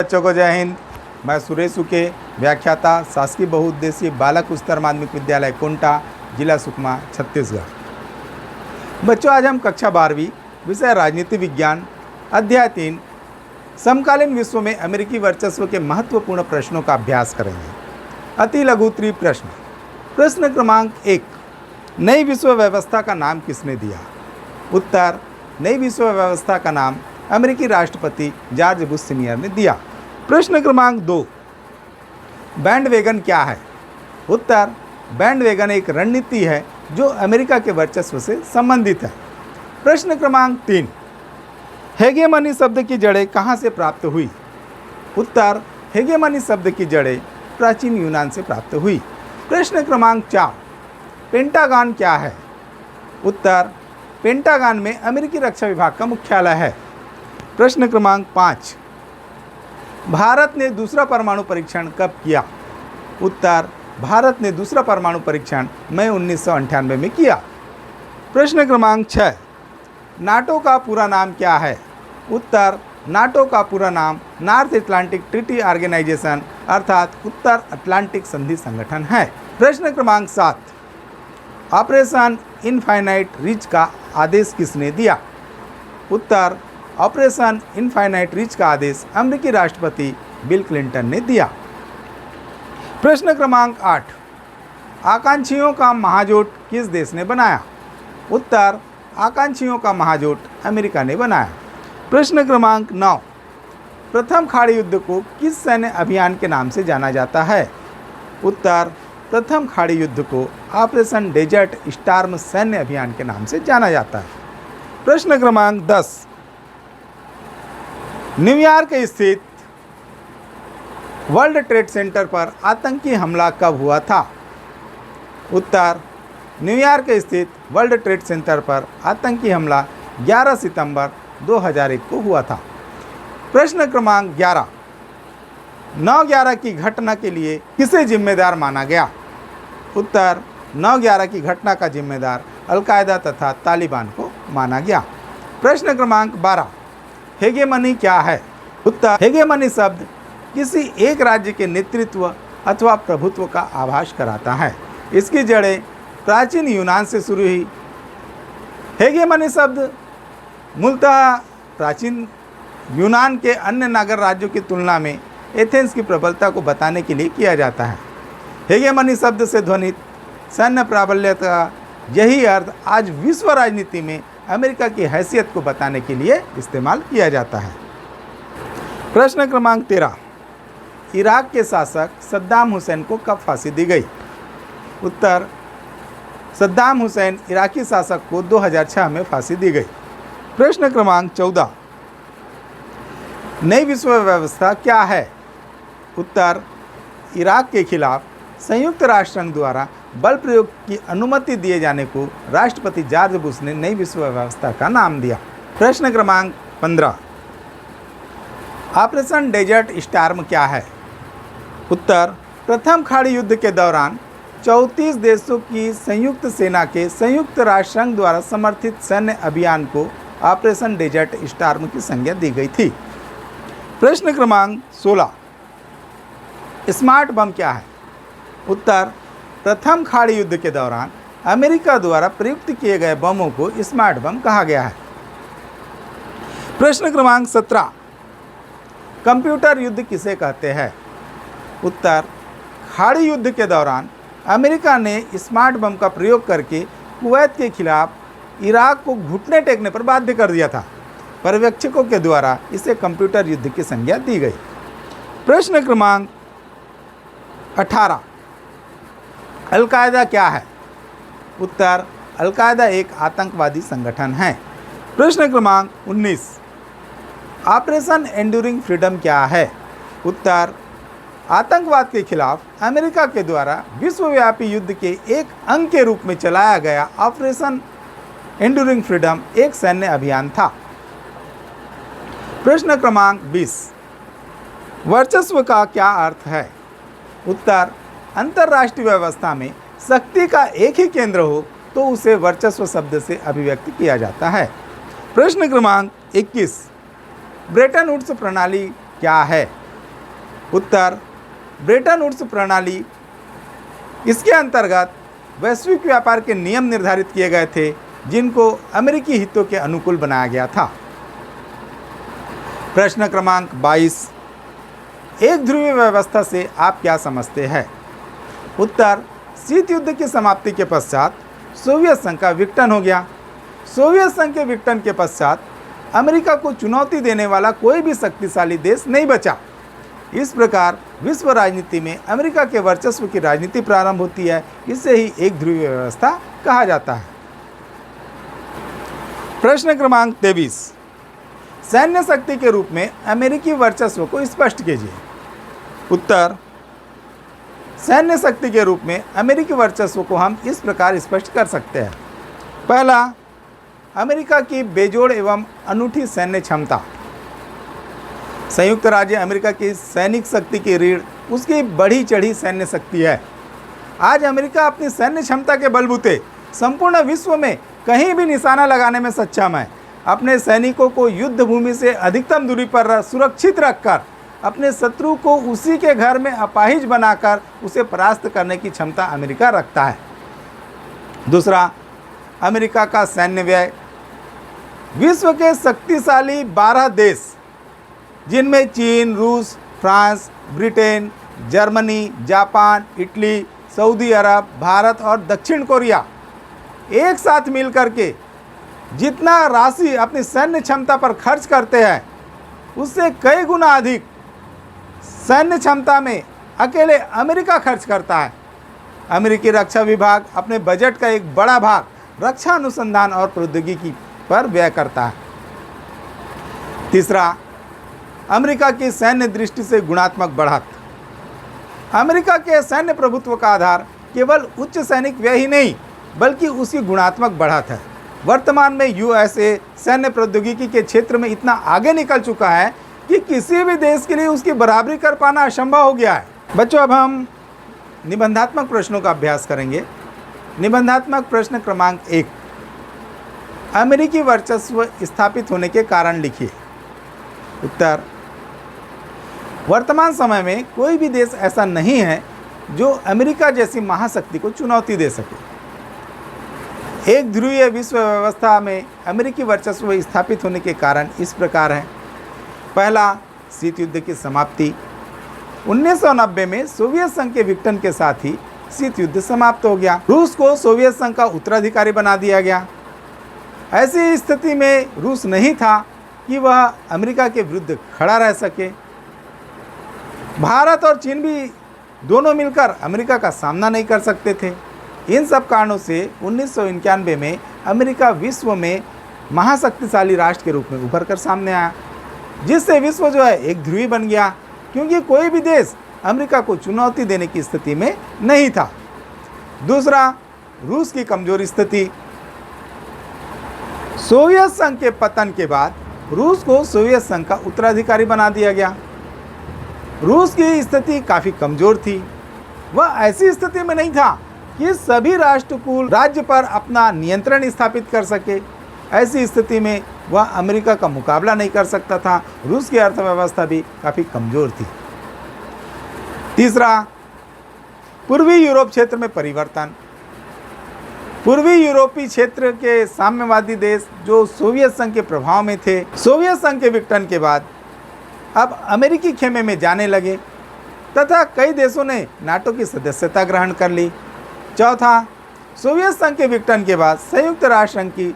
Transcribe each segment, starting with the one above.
बच्चों को जय हिंद। मैं सुरेश उके, व्याख्याता, शासकीय बहुउद्देशीय बालक उच्चतर माध्यमिक विद्यालय कुंटा, जिला सुकमा, छत्तीसगढ़। बच्चों, आज हम कक्षा 12वीं विषय राजनीति विज्ञान अध्याय 3 समकालीन विश्व में अमेरिकी वर्चस्व के महत्वपूर्ण प्रश्नों का अभ्यास करेंगे। अति लघु प्रश्न। प्रश्न क्रमांक 1, नई विश्व व्यवस्था का नाम किसने दिया? उत्तर, नई विश्व व्यवस्था का नाम अमेरिकी राष्ट्रपति जॉर्ज बुश सीनियर ने दिया। प्रश्न क्रमांक 2, बैंडवैगन क्या है? उत्तर, बैंडवैगन एक रणनीति है जो अमेरिका के वर्चस्व से संबंधित है। प्रश्न क्रमांक 3, हेगेमनी शब्द की जड़ें कहाँ से प्राप्त हुई? उत्तर, हेगेमनी शब्द की जड़ें प्राचीन यूनान से प्राप्त हुई। प्रश्न क्रमांक 4, पेंटागन क्या है? उत्तर, पेंटागन में अमेरिकी रक्षा विभाग का मुख्यालय है। प्रश्न क्रमांक 5, भारत ने दूसरा परमाणु परीक्षण कब किया? उत्तर, भारत ने दूसरा परमाणु परीक्षण मई 1998 में किया। प्रश्न क्रमांक 6, नाटो का पूरा नाम क्या है? उत्तर, नाटो का पूरा नाम नॉर्थ अटलांटिक ट्रीटी ऑर्गेनाइजेशन अर्थात उत्तर अटलांटिक संधि संगठन है। प्रश्न क्रमांक 7, ऑपरेशन इनफाइनाइट रिच का आदेश किसने दिया? उत्तर, ऑपरेशन इनफाइनाइट रिच का आदेश अमेरिकी राष्ट्रपति बिल क्लिंटन ने दिया। प्रश्न क्रमांक 8, आकांक्षियों का महाजोट किस देश ने बनाया? उत्तर, आकांक्षियों का महाजोट अमेरिका ने बनाया। प्रश्न क्रमांक 9, प्रथम खाड़ी युद्ध को किस सैन्य अभियान के नाम से जाना जाता है? उत्तर, प्रथम खाड़ी युद्ध को ऑपरेशन डेजर्ट स्टॉर्म सैन्य अभियान के नाम से जाना जाता है। प्रश्न क्रमांक 10, न्यूयॉर्क स्थित वर्ल्ड ट्रेड सेंटर पर आतंकी हमला कब हुआ था? उत्तर, न्यूयॉर्क स्थित वर्ल्ड ट्रेड सेंटर पर आतंकी हमला 11 सितंबर 2001 को हुआ था। प्रश्न क्रमांक 11, 9/11 की घटना के लिए किसे जिम्मेदार माना गया? उत्तर, 9/11 की घटना का जिम्मेदार अल-कायदा तथा तालिबान को माना गया। प्रश्न क्रमांक 12, हेगेमनी क्या है? उत्तर, हेगेमनी शब्द किसी एक राज्य के नेतृत्व अथवा प्रभुत्व का आभास कराता है। इसकी जड़ें प्राचीन यूनान से शुरू हुई। हेगेमनी शब्द मूलतः प्राचीन यूनान के अन्य नागर राज्यों की तुलना में एथेंस की प्रबलता को बताने के लिए किया जाता है। हेगेमनी शब्द से ध्वनित सैन्य प्राबल्य का यही अर्थ आज विश्व राजनीति में अमेरिका की हैसियत को बताने के लिए इस्तेमाल किया जाता है। प्रश्न क्रमांक 13, इराक के शासक सद्दाम हुसैन को कब फांसी दी गई? उत्तर, सद्दाम हुसैन इराकी शासक को 2006 में फांसी दी गई। प्रश्न क्रमांक 14, नई विश्व व्यवस्था क्या है? उत्तर, इराक के खिलाफ संयुक्त राष्ट्र संघ द्वारा बल प्रयोग की अनुमति दिए जाने को राष्ट्रपति जॉर्ज बुश ने नई विश्व व्यवस्था का नाम दिया। प्रश्न क्रमांक 15, ऑपरेशन डेजर्ट स्टॉर्म क्या है? उत्तर, प्रथम खाड़ी युद्ध के दौरान 34 देशों की संयुक्त सेना के संयुक्त राष्ट्र संघ द्वारा समर्थित सैन्य अभियान को ऑपरेशन डेजर्ट स्टॉर्म की संज्ञा दी गई थी। प्रश्न क्रमांक 16, स्मार्ट बम क्या है? उत्तर, प्रथम खाड़ी युद्ध के दौरान अमेरिका द्वारा प्रयुक्त किए गए बमों को स्मार्ट बम कहा गया है। प्रश्न क्रमांक 17, कंप्यूटर युद्ध किसे कहते हैं? उत्तर, खाड़ी युद्ध के दौरान अमेरिका ने स्मार्ट बम का प्रयोग करके कुवैत के खिलाफ इराक को घुटने टेकने पर बाध्य कर दिया था। पर्यवेक्षकों के द्वारा इसे कंप्यूटर युद्ध की संज्ञा दी गई। प्रश्न क्रमांक 18, अल-कायदा क्या है? उत्तर, अल-कायदा एक आतंकवादी संगठन है। प्रश्न क्रमांक 19, ऑपरेशन एंड्यूरिंग फ्रीडम क्या है? उत्तर, आतंकवाद के खिलाफ अमेरिका के द्वारा विश्वव्यापी युद्ध के एक अंग के रूप में चलाया गया ऑपरेशन एंड्यूरिंग फ्रीडम एक सैन्य अभियान था। प्रश्न क्रमांक 20, वर्चस्व का क्या अर्थ है? उत्तर, अंतर्राष्ट्रीय व्यवस्था में शक्ति का एक ही केंद्र हो तो उसे वर्चस्व शब्द से अभिव्यक्त किया जाता है। प्रश्न क्रमांक 21, ब्रेटन वुड्स प्रणाली क्या है? उत्तर, ब्रेटन वुड्स प्रणाली। इसके अंतर्गत वैश्विक व्यापार के नियम निर्धारित किए गए थे जिनको अमेरिकी हितों के अनुकूल बनाया गया था। प्रश्न क्रमांक 22, एक ध्रुवीय व्यवस्था से आप क्या समझते हैं? उत्तर, शीत युद्ध की समाप्ति के पश्चात सोवियत संघ का विघटन हो गया। सोवियत संघ के विघटन के पश्चात अमेरिका को चुनौती देने वाला कोई भी शक्तिशाली देश नहीं बचा। इस प्रकार विश्व राजनीति में अमेरिका के वर्चस्व की राजनीति प्रारंभ होती है। इसे ही एक ध्रुवीय व्यवस्था कहा जाता है। प्रश्न क्रमांक 23, सैन्य शक्ति के रूप में अमेरिकी वर्चस्व को स्पष्ट कीजिए। उत्तर, सैन्य शक्ति के रूप में अमेरिकी वर्चस्व को हम इस प्रकार स्पष्ट कर सकते हैं। पहला, अमेरिका की बेजोड़ एवं अनूठी सैन्य क्षमता। संयुक्त राज्य अमेरिका की सैनिक शक्ति की रीढ़ उसकी बढ़ी चढ़ी सैन्य शक्ति है। आज अमेरिका अपनी सैन्य क्षमता के बलबूते संपूर्ण विश्व में कहीं भी निशाना लगाने में सक्षम है। अपने सैनिकों को युद्ध भूमि से अधिकतम दूरी पर सुरक्षित रखकर अपने शत्रु को उसी के घर में अपाहिज बनाकर उसे परास्त करने की क्षमता अमेरिका रखता है। दूसरा, अमेरिका का सैन्य व्यय। विश्व के शक्तिशाली 12 देश जिनमें चीन, रूस, France, Britain, Germany, Japan, Italy, Saudi अरब, भारत और दक्षिण कोरिया एक साथ मिलकर के जितना राशि अपनी सैन्य क्षमता पर खर्च करते हैं उससे कई गुना अधिक सैन्य क्षमता में अकेले अमेरिका खर्च करता है। अमेरिकी रक्षा विभाग अपने बजट का एक बड़ा भाग रक्षा अनुसंधान और प्रौद्योगिकी पर व्यय करता है। तीसरा, अमेरिका की सैन्य दृष्टि से गुणात्मक बढ़त। अमेरिका के सैन्य प्रभुत्व का आधार केवल उच्च सैनिक व्यय ही नहीं बल्कि उसकी गुणात्मक बढ़त है। वर्तमान में यूएसए सैन्य प्रौद्योगिकी के क्षेत्र में इतना आगे निकल चुका है कि किसी भी देश के लिए उसकी बराबरी कर पाना असंभव हो गया है। बच्चों, अब हम निबंधात्मक प्रश्नों का अभ्यास करेंगे। निबंधात्मक प्रश्न क्रमांक 1, अमेरिकी वर्चस्व स्थापित होने के कारण लिखिए। उत्तर, वर्तमान समय में कोई भी देश ऐसा नहीं है जो अमेरिका जैसी महाशक्ति को चुनौती दे सके। एक ध्रुवीय विश्व व्यवस्था में अमेरिकी वर्चस्व स्थापित होने के कारण इस प्रकार हैं। पहला, शीत युद्ध की समाप्ति। 1990 में सोवियत संघ के विघटन के साथ ही शीत युद्ध समाप्त हो गया। रूस को सोवियत संघ का उत्तराधिकारी बना दिया गया। ऐसी स्थिति में रूस नहीं था कि वह अमेरिका के विरुद्ध खड़ा रह सके। भारत और चीन भी दोनों मिलकर अमेरिका का सामना नहीं कर सकते थे। इन सब कारणों से 1991 में अमेरिका विश्व में महाशक्तिशाली राष्ट्र के रूप में उभर कर सामने आया, जिससे विश्व जो है एक ध्रुवी बन गया, क्योंकि कोई भी देश अमेरिका को चुनौती देने की स्थिति में नहीं था। दूसरा, रूस की कमजोर स्थिति। सोवियत संघ के पतन के बाद रूस को सोवियत संघ का उत्तराधिकारी बना दिया गया। रूस की स्थिति काफ़ी कमज़ोर थी। वह ऐसी स्थिति में नहीं था कि सभी राष्ट्रकूल राज्य पर अपना नियंत्रण स्थापित कर सके। ऐसी स्थिति में वह अमेरिका का मुकाबला नहीं कर सकता था। रूस की अर्थव्यवस्था भी काफ़ी कमज़ोर थी। तीसरा, पूर्वी यूरोप क्षेत्र में परिवर्तन। पूर्वी यूरोपीय क्षेत्र के साम्यवादी देश जो सोवियत संघ के प्रभाव में थे, सोवियत संघ के विघटन के बाद अब अमेरिकी खेमे में जाने लगे तथा कई देशों ने नाटो की सदस्यता ग्रहण कर ली। चौथा, सोवियत संघ के विघटन के बाद संयुक्त राष्ट्र संघ की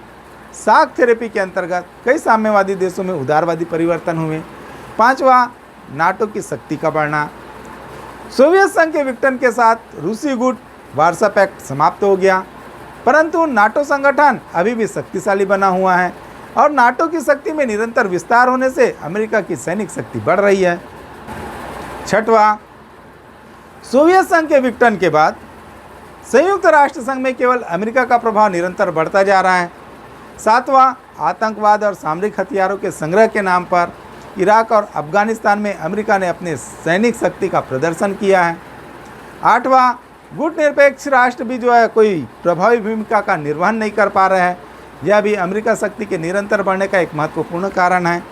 साख थेरेपी के अंतर्गत कई साम्यवादी देशों में उदारवादी परिवर्तन हुए। पांचवा, नाटो की शक्ति का बढ़ना। सोवियत संघ के विघटन के साथ रूसी गुट वार्सा पैक्ट समाप्त हो गया, परंतु नाटो संगठन अभी भी शक्तिशाली बना हुआ है और नाटो की शक्ति में निरंतर विस्तार होने से अमेरिका की सैनिक शक्ति बढ़ रही है। छठवां, सोवियत संघ के विघटन के बाद संयुक्त राष्ट्र संघ में केवल अमेरिका का प्रभाव निरंतर बढ़ता जा रहा है। सातवां, आतंकवाद और सामरिक हथियारों के संग्रह के नाम पर इराक और अफगानिस्तान में अमेरिका ने अपने सैनिक शक्ति का प्रदर्शन किया है। आठवां, गुट निरपेक्ष राष्ट्र भी जो है कोई प्रभावी भूमिका का निर्वहन नहीं कर पा रहे हैं। यह भी अमेरिका शक्ति के निरंतर बढ़ने का एक महत्वपूर्ण कारण है।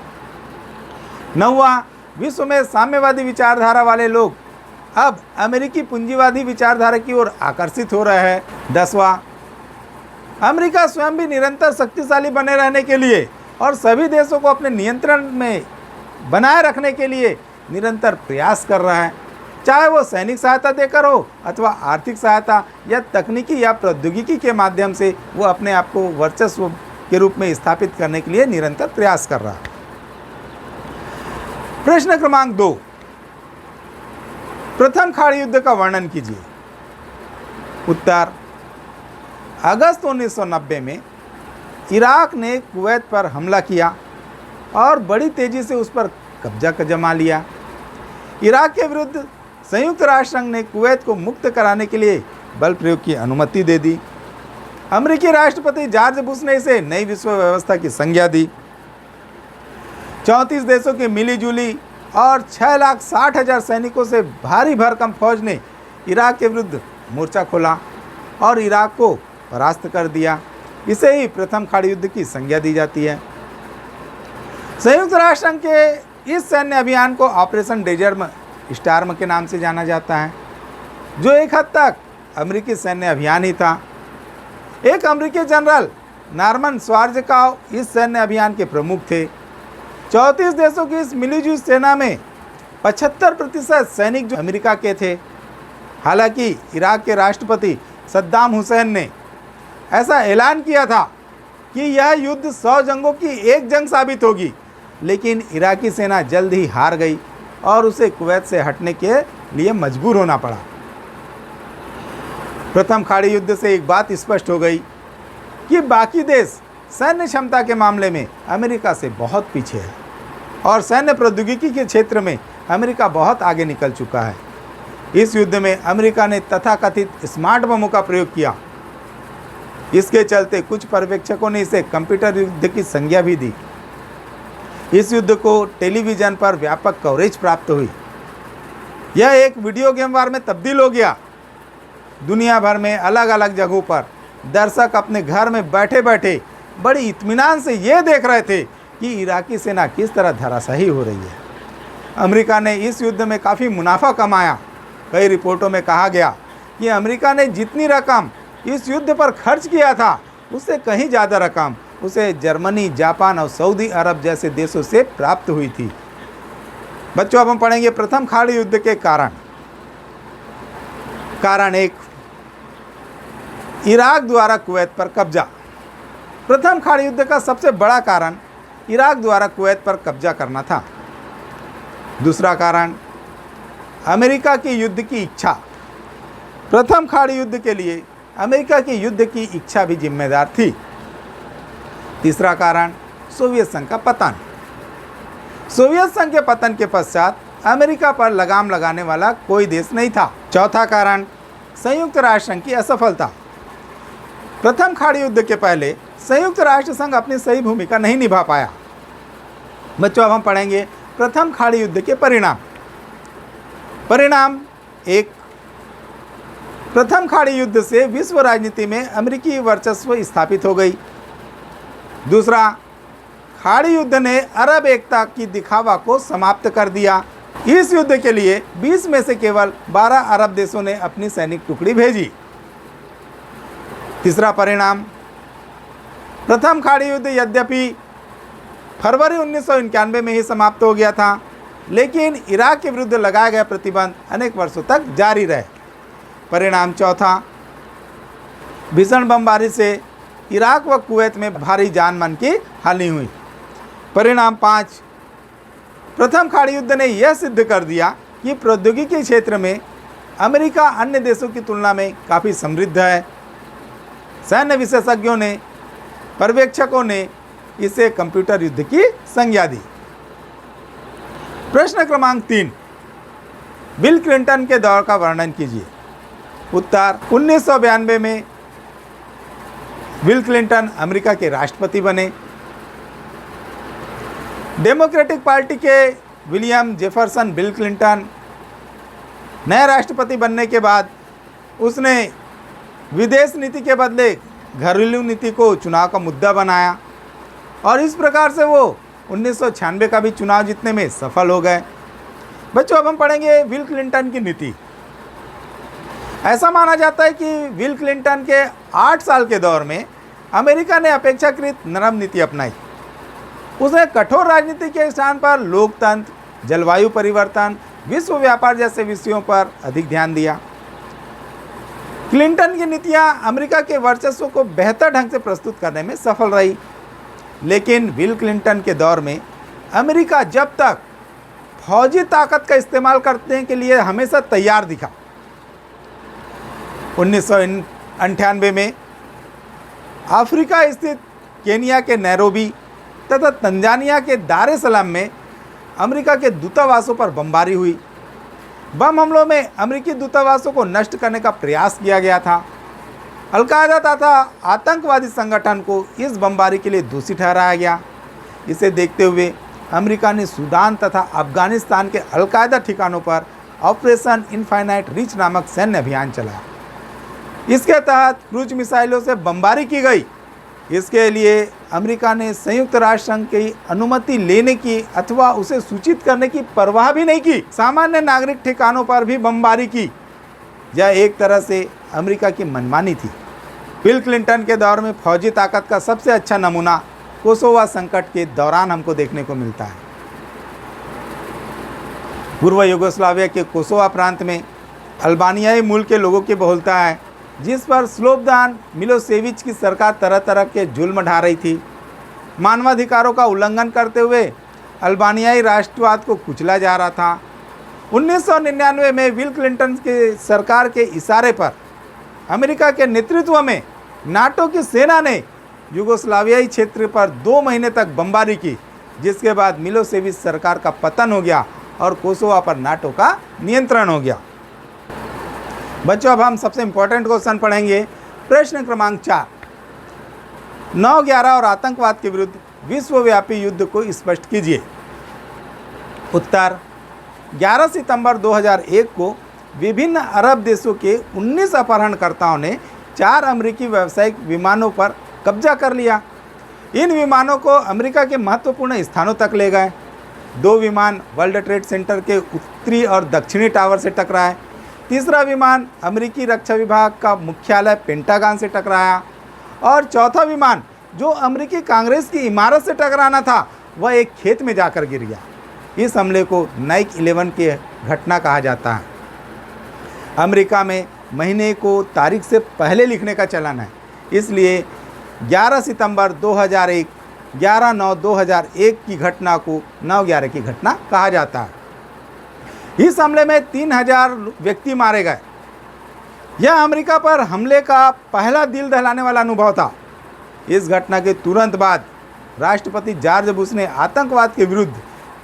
नौवां, विश्व में साम्यवादी विचारधारा वाले लोग अब अमेरिकी पूंजीवादी विचारधारा की ओर आकर्षित हो रहे हैं। 10वां, अमेरिका स्वयं भी निरंतर शक्तिशाली बने रहने के लिए और सभी देशों को अपने नियंत्रण में बनाए रखने के लिए निरंतर प्रयास कर रहा है, चाहे वो सैनिक सहायता देकर हो अथवा आर्थिक सहायता या तकनीकी या प्रौद्योगिकी के माध्यम से वो अपने आप को वर्चस्व के रूप में स्थापित करने के लिए निरंतर प्रयास कर रहा है। प्रश्न क्रमांक 2, प्रथम खाड़ी युद्ध का वर्णन कीजिए। उत्तर, अगस्त 1990 में इराक ने कुवैत पर हमला किया और बड़ी तेजी से उस पर कब्जा जमा लिया। इराक के विरुद्ध संयुक्त राष्ट्र संघ ने कुवैत को मुक्त कराने के लिए बल प्रयोग की अनुमति दे दी। अमेरिकी राष्ट्रपति जॉर्ज बुश ने इसे नई विश्व व्यवस्था की संज्ञा दी। 34 देशों की मिलीजुली और 6,60,000 सैनिकों से भारी भरकम फौज ने इराक के विरुद्ध मोर्चा खोला और इराक को परास्त कर दिया। इसे ही प्रथम खाड़ी युद्ध की संज्ञा दी जाती है। संयुक्त राष्ट्र संघ के इस सैन्य अभियान को ऑपरेशन डेजर्ट स्टार्म के नाम से जाना जाता है, जो एक हद तक अमेरिकी सैन्य अभियान ही था। एक अमेरिकी जनरल नॉर्मन श्वार्ज़काउ इस सैन्य अभियान के प्रमुख थे। 34 देशों की इस मिलीजुली सेना में 75% सैनिक जो अमेरिका के थे। हालांकि इराक के राष्ट्रपति सद्दाम हुसैन ने ऐसा ऐलान किया था कि यह युद्ध 100 जंगों की एक जंग साबित होगी, लेकिन इराकी सेना जल्द ही हार गई और उसे कुवैत से हटने के लिए मजबूर होना पड़ा। प्रथम खाड़ी युद्ध से एक बात स्पष्ट हो गई कि बाकी देश सैन्य क्षमता के मामले में अमेरिका से बहुत पीछे है और सैन्य प्रौद्योगिकी के क्षेत्र में अमेरिका बहुत आगे निकल चुका है। इस युद्ध में अमेरिका ने तथाकथित स्मार्ट बमों का प्रयोग किया। इसके चलते कुछ पर्यवेक्षकों ने इसे कंप्यूटर युद्ध की संज्ञा भी दी। इस युद्ध को टेलीविज़न पर व्यापक कवरेज प्राप्त हुई। यह एक वीडियो गेम वार में तब्दील हो गया। दुनिया भर में अलग अलग जगहों पर दर्शक अपने घर में बैठे बैठे बड़ी इत्मीनान से ये देख रहे थे कि इराकी सेना किस तरह धराशायी हो रही है। अमेरिका ने इस युद्ध में काफ़ी मुनाफा कमाया। कई रिपोर्टों में कहा गया कि अमेरिका ने जितनी रकम इस युद्ध पर खर्च किया था उससे कहीं ज़्यादा रकम उसे जर्मनी, जापान और सऊदी अरब जैसे देशों से प्राप्त हुई थी। बच्चों, अब हम पढ़ेंगे प्रथम खाड़ी युद्ध के कारण। कारण 1, इराक द्वारा कुवैत पर कब्जा। प्रथम खाड़ी युद्ध का सबसे बड़ा कारण इराक द्वारा कुवैत पर कब्जा करना था। दूसरा कारण, अमेरिका की युद्ध की इच्छा। प्रथम खाड़ी युद्ध के लिए अमेरिका की युद्ध की इच्छा भी जिम्मेदार थी। तीसरा कारण, सोवियत संघ का पतन। सोवियत संघ के पतन के पश्चात अमेरिका पर लगाम लगाने वाला कोई देश नहीं था। चौथा कारण, संयुक्त राष्ट्र संघ की असफलता। प्रथम खाड़ी युद्ध के पहले संयुक्त राष्ट्र संघ अपनी सही भूमिका नहीं निभा पाया। बच्चों, अब हम पढ़ेंगे प्रथम खाड़ी युद्ध के परिणाम। परिणाम 1, प्रथम खाड़ी युद्ध से विश्व राजनीति में अमेरिकी वर्चस्व स्थापित हो गई। दूसरा, खाड़ी युद्ध ने अरब एकता की दिखावा को समाप्त कर दिया। इस युद्ध के लिए 20 में से केवल 12 अरब देशों ने अपनी सैनिक टुकड़ी भेजी। तीसरा परिणाम, प्रथम खाड़ी युद्ध यद्यपि फरवरी 1991 में ही समाप्त हो गया था, लेकिन इराक के विरुद्ध लगाए गए प्रतिबंध अनेक वर्षों तक जारी रहे। परिणाम चौथा, भीषण बमबारी से इराक व कुवैत में भारी जान माल की हानि हुई। परिणाम 5, प्रथम खाड़ी युद्ध ने यह सिद्ध कर दिया कि प्रौद्योगिकी क्षेत्र में अमेरिका अन्य देशों की तुलना में काफ़ी समृद्ध है। सैन्य विशेषज्ञों ने, पर्यवेक्षकों ने इसे कंप्यूटर युद्ध की संज्ञा दी। प्रश्न क्रमांक 3, बिल क्लिंटन के दौर का वर्णन कीजिए। उत्तर, 1992 में बिल क्लिंटन अमेरिका के राष्ट्रपति बने। डेमोक्रेटिक पार्टी के विलियम जेफरसन बिल क्लिंटन नए राष्ट्रपति बनने के बाद उसने विदेश नीति के बदले घरेलू नीति को चुनाव का मुद्दा बनाया और इस प्रकार से वो 1996 का भी चुनाव जीतने में सफल हो गए। बच्चों, अब हम पढ़ेंगे बिल क्लिंटन की नीति। ऐसा माना जाता है कि बिल क्लिंटन के 8 साल के दौर में अमेरिका ने अपेक्षाकृत नरम नीति अपनाई। उसने कठोर राजनीति के स्थान पर लोकतंत्र, जलवायु परिवर्तन, विश्व व्यापार जैसे विषयों पर अधिक ध्यान दिया। क्लिंटन की नीतियां अमेरिका के वर्चस्व को बेहतर ढंग से प्रस्तुत करने में सफल रही, लेकिन बिल क्लिंटन के दौर में अमेरिका जब तक फौजी ताकत का इस्तेमाल करने के लिए हमेशा तैयार दिखा। 1998 में अफ्रीका स्थित केनिया के नैरोबी तथा तंजानिया के दार ए सलाम में अमेरिका के दूतावासों पर बमबारी हुई। बम हमलों में अमेरिकी दूतावासों को नष्ट करने का प्रयास किया गया था। अल-कायदा तथा आतंकवादी संगठन को इस बमबारी के लिए दोषी ठहराया गया। इसे देखते हुए अमेरिका ने सूडान तथा अफगानिस्तान के अल-कायदा ठिकानों पर ऑपरेशन इनफाइनाइट रीच नामक सैन्य अभियान चलाया। इसके तहत क्रूज मिसाइलों से बमबारी की गई। इसके लिए अमेरिका ने संयुक्त राष्ट्र संघ की अनुमति लेने की अथवा उसे सूचित करने की परवाह भी नहीं की। सामान्य नागरिक ठिकानों पर भी बमबारी की। यह एक तरह से अमेरिका की मनमानी थी। बिल क्लिंटन के दौर में फौजी ताकत का सबसे अच्छा नमूना कोसोवा संकट के दौरान हमको देखने को मिलता है। पूर्व युगोस्लाविया के कोसोवा प्रांत में अल्बानियाई मूल के लोगों की बहुलता है, जिस पर स्लोबोदान मिलोसेविच की सरकार तरह तरह के जुल्म ढा रही थी। मानवाधिकारों का उल्लंघन करते हुए अल्बानियाई राष्ट्रवाद को कुचला जा रहा था। 1999 में बिल क्लिंटन की सरकार के इशारे पर अमेरिका के नेतृत्व में नाटो की सेना ने युगोस्लावियाई क्षेत्र पर 2 महीने तक बमबारी की, जिसके बाद मिलोसेविच सरकार का पतन हो गया और कोसोवा पर नाटो का नियंत्रण हो गया। बच्चों, अब हम सबसे इम्पोर्टेंट क्वेश्चन पढ़ेंगे। प्रश्न क्रमांक 4, 9/11 और आतंकवाद के विरुद्ध विश्वव्यापी युद्ध को स्पष्ट कीजिए। उत्तर, 11 सितंबर 2001 को विभिन्न अरब देशों के 19 अपहरणकर्ताओं ने 4 अमेरिकी व्यावसायिक विमानों पर कब्जा कर लिया। इन विमानों को अमेरिका के महत्वपूर्ण स्थानों तक ले गए। 2 विमान वर्ल्ड ट्रेड सेंटर के उत्तरी और दक्षिणी टावर से टकराए। तीसरा विमान अमेरिकी रक्षा विभाग का मुख्यालय पेंटागन से टकराया और चौथा विमान जो अमेरिकी कांग्रेस की इमारत से टकराना था वह एक खेत में जाकर गिर गया। इस हमले को 9/11 की घटना कहा जाता है। अमेरिका में महीने को तारीख से पहले लिखने का चलन है, इसलिए 11 सितंबर 2001 11/9/2001 की घटना को 9/11 की घटना कहा जाता है। इस हमले में 3000 व्यक्ति मारे गए। यह अमेरिका पर हमले का पहला दिल दहलाने वाला अनुभव था। इस घटना के तुरंत बाद राष्ट्रपति जॉर्ज बुश ने आतंकवाद के विरुद्ध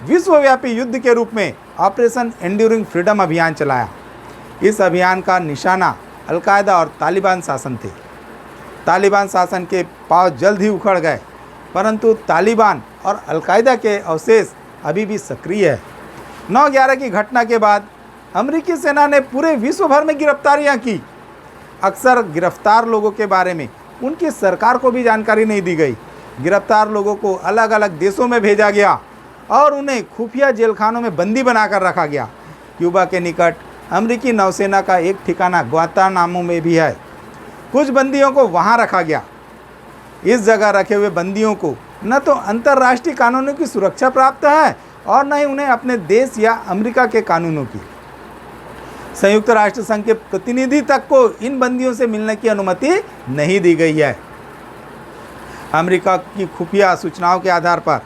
विश्वव्यापी युद्ध के रूप में ऑपरेशन एंड्यूरिंग फ्रीडम अभियान चलाया। इस अभियान का निशाना अल-कायदा और तालिबान शासन थे। तालिबान शासन के पांव जल्द ही उखड़ गए, परंतु तालिबान और अल-कायदा के अवशेष अभी भी सक्रिय है। 9/11 की घटना के बाद अमेरिकी सेना ने पूरे विश्व भर में गिरफ्तारियां की। अक्सर गिरफ्तार लोगों के बारे में उनकी सरकार को भी जानकारी नहीं दी गई। गिरफ्तार लोगों को अलग अलग देशों में भेजा गया और उन्हें खुफिया जेलखानों में बंदी बनाकर रखा गया। क्यूबा के निकट अमेरिकी नौसेना का एक ठिकाना ग्वांतानामो में भी है। कुछ बंदियों को वहां रखा गया। इस जगह रखे हुए बंदियों को न तो अंतर्राष्ट्रीय कानूनों की सुरक्षा प्राप्त है और न ही उन्हें अपने देश या अमेरिका के कानूनों की। संयुक्त राष्ट्र संघ के प्रतिनिधि तक को इन बंदियों से मिलने की अनुमति नहीं दी गई है। अमेरिका की खुफिया सूचनाओं के आधार पर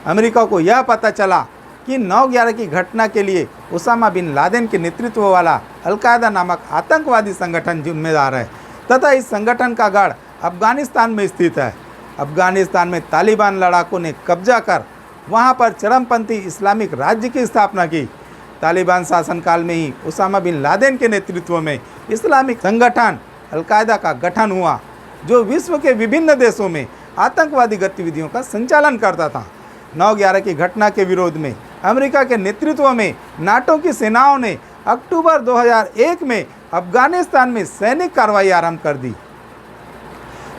अमेरिका को यह पता चला कि 9/11 की घटना के लिए उसामा बिन लादेन के नेतृत्व वाला अल-कायदा नामक आतंकवादी संगठन जिम्मेदार है तथा इस संगठन का गढ़ अफगानिस्तान में स्थित है। अफगानिस्तान में तालिबान लड़ाकों ने कब्जा कर वहां पर चरमपंथी इस्लामिक राज्य की स्थापना की। तालिबान शासनकाल में ही उसामा बिन लादेन के नेतृत्व में इस्लामिक संगठन अल-कायदा का गठन हुआ, जो विश्व के विभिन्न देशों में आतंकवादी गतिविधियों का संचालन करता था। 9/11 की घटना के विरोध में अमेरिका के नेतृत्व में नाटो की सेनाओं ने अक्टूबर 2001 में अफगानिस्तान में सैनिक कार्रवाई आरंभ कर दी,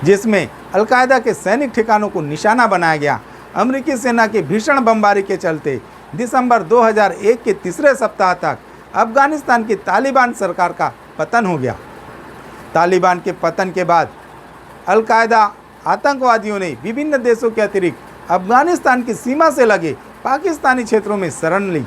जिसमें अल-कायदा के सैनिक ठिकानों को निशाना बनाया गया। अमेरिकी सेना की भीषण बमबारी के चलते दिसंबर 2001 के तीसरे सप्ताह तक अफगानिस्तान की तालिबान सरकार का पतन हो गया। तालिबान के पतन के बाद अल-कायदा आतंकवादियों ने विभिन्न देशों के अतिरिक्त अफगानिस्तान की सीमा से लगे पाकिस्तानी क्षेत्रों में शरण ली।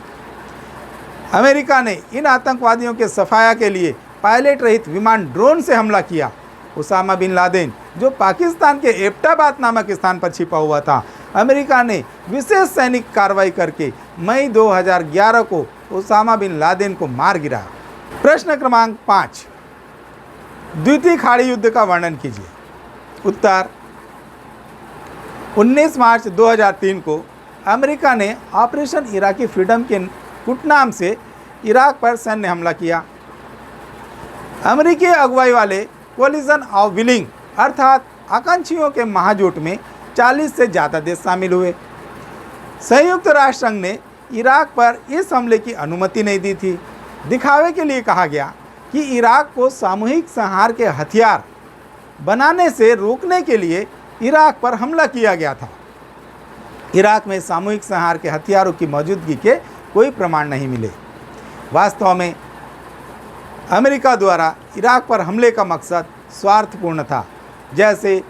अमेरिका ने इन आतंकवादियों के सफाया के लिए पायलट रहित विमान ड्रोन से हमला किया। उसामा बिन लादेन, जो पाकिस्तान के एबटाबाद नामक स्थान पर छिपा हुआ था, अमेरिका ने विशेष सैनिक कार्रवाई करके मई 2011 को उसामा बिन लादेन को मार गिराया। प्रश्न क्रमांक 5, द्वितीय खाड़ी युद्ध का वर्णन कीजिए। उत्तर, 19 मार्च 2003 को अमेरिका ने ऑपरेशन इराकी फ्रीडम के कुटनाम से इराक पर सैन्य हमला किया। अमेरिकी अगुवाई वाले कोलिजन ऑफ विलिंग अर्थात आकांक्षियों के महाजोट में 40 से ज़्यादा देश शामिल हुए। संयुक्त राष्ट्र संघ ने इराक पर इस हमले की अनुमति नहीं दी थी। दिखावे के लिए कहा गया कि इराक को सामूहिक संहार के हथियार बनाने से रोकने के लिए इराक पर हमला किया गया था। इराक में सामूहिक संहार के हथियारों की मौजूदगी के कोई प्रमाण नहीं मिले। वास्तव में अमेरिका द्वारा इराक पर हमले का मकसद स्वार्थपूर्ण था, जैसे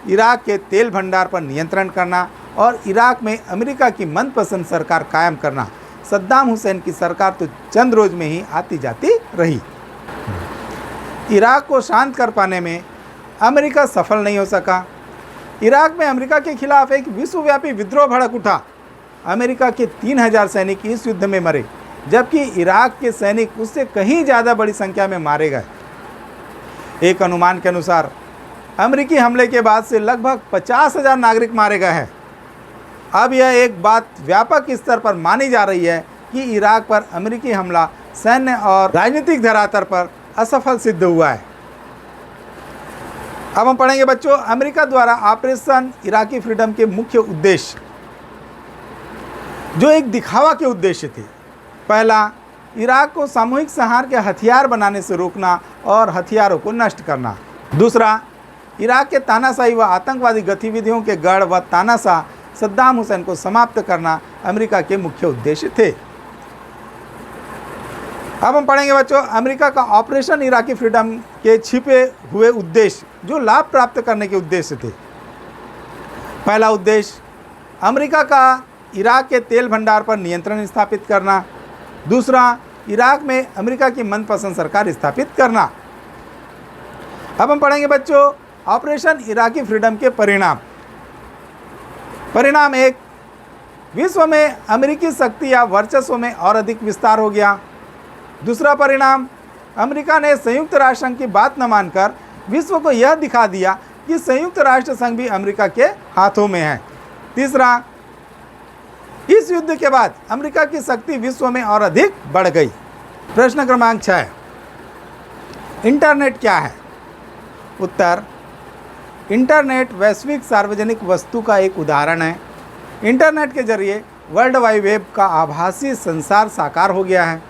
इराक के तेल भंडार पर नियंत्रण करना और इराक में अमेरिका की मनपसंद सरकार कायम करना। सद्दाम हुसैन की सरकार तो चंद रोज में ही आती जाती रही। इराक को शांत कर पाने में अमेरिका सफल नहीं हो सका। इराक में अमेरिका के खिलाफ एक विश्वव्यापी विद्रोह भड़क उठा। अमेरिका के 3000 सैनिक इस युद्ध में मरे, जबकि इराक के सैनिक उससे कहीं ज़्यादा बड़ी संख्या में मारे गए। एक अनुमान के अनुसार अमेरिकी हमले के बाद से लगभग 50,000 नागरिक मारे गए हैं। अब यह एक बात व्यापक स्तर पर मानी जा रही है कि इराक पर अमेरिकी हमला सैन्य और राजनीतिक धरातल पर असफल सिद्ध हुआ है। अब हम पढ़ेंगे बच्चों, अमेरिका द्वारा ऑपरेशन इराकी फ्रीडम के मुख्य उद्देश्य, जो एक दिखावा के उद्देश्य थे। पहला, इराक को सामूहिक संहार के हथियार बनाने से रोकना और हथियारों को नष्ट करना। दूसरा, इराक के तानाशाही व आतंकवादी गतिविधियों के गढ़ व तानाशाह सद्दाम हुसैन को समाप्त करना अमेरिका के मुख्य उद्देश्य थे। अब हम पढ़ेंगे बच्चों, अमेरिका का ऑपरेशन इराकी फ्रीडम के छिपे हुए उद्देश्य, जो लाभ प्राप्त करने के उद्देश्य थे। पहला उद्देश्य, अमेरिका का इराक के तेल भंडार पर नियंत्रण स्थापित करना। दूसरा, इराक में अमेरिका की मनपसंद सरकार स्थापित करना। अब हम पढ़ेंगे बच्चों, ऑपरेशन इराकी फ्रीडम के परिणाम। परिणाम 1, विश्व में अमेरिकी शक्ति या वर्चस्व में और अधिक विस्तार हो गया। दूसरा परिणाम, अमेरिका ने संयुक्त राष्ट्र संघ की बात न मानकर विश्व को यह दिखा दिया कि संयुक्त राष्ट्र संघ भी अमेरिका के हाथों में है। तीसरा, इस युद्ध के बाद अमेरिका की शक्ति विश्व में और अधिक बढ़ गई। प्रश्न क्रमांक 6, इंटरनेट क्या है? उत्तर, इंटरनेट वैश्विक सार्वजनिक वस्तु का एक उदाहरण है। इंटरनेट के जरिए वर्ल्ड वाइड वेब का आभासी संसार साकार हो गया है।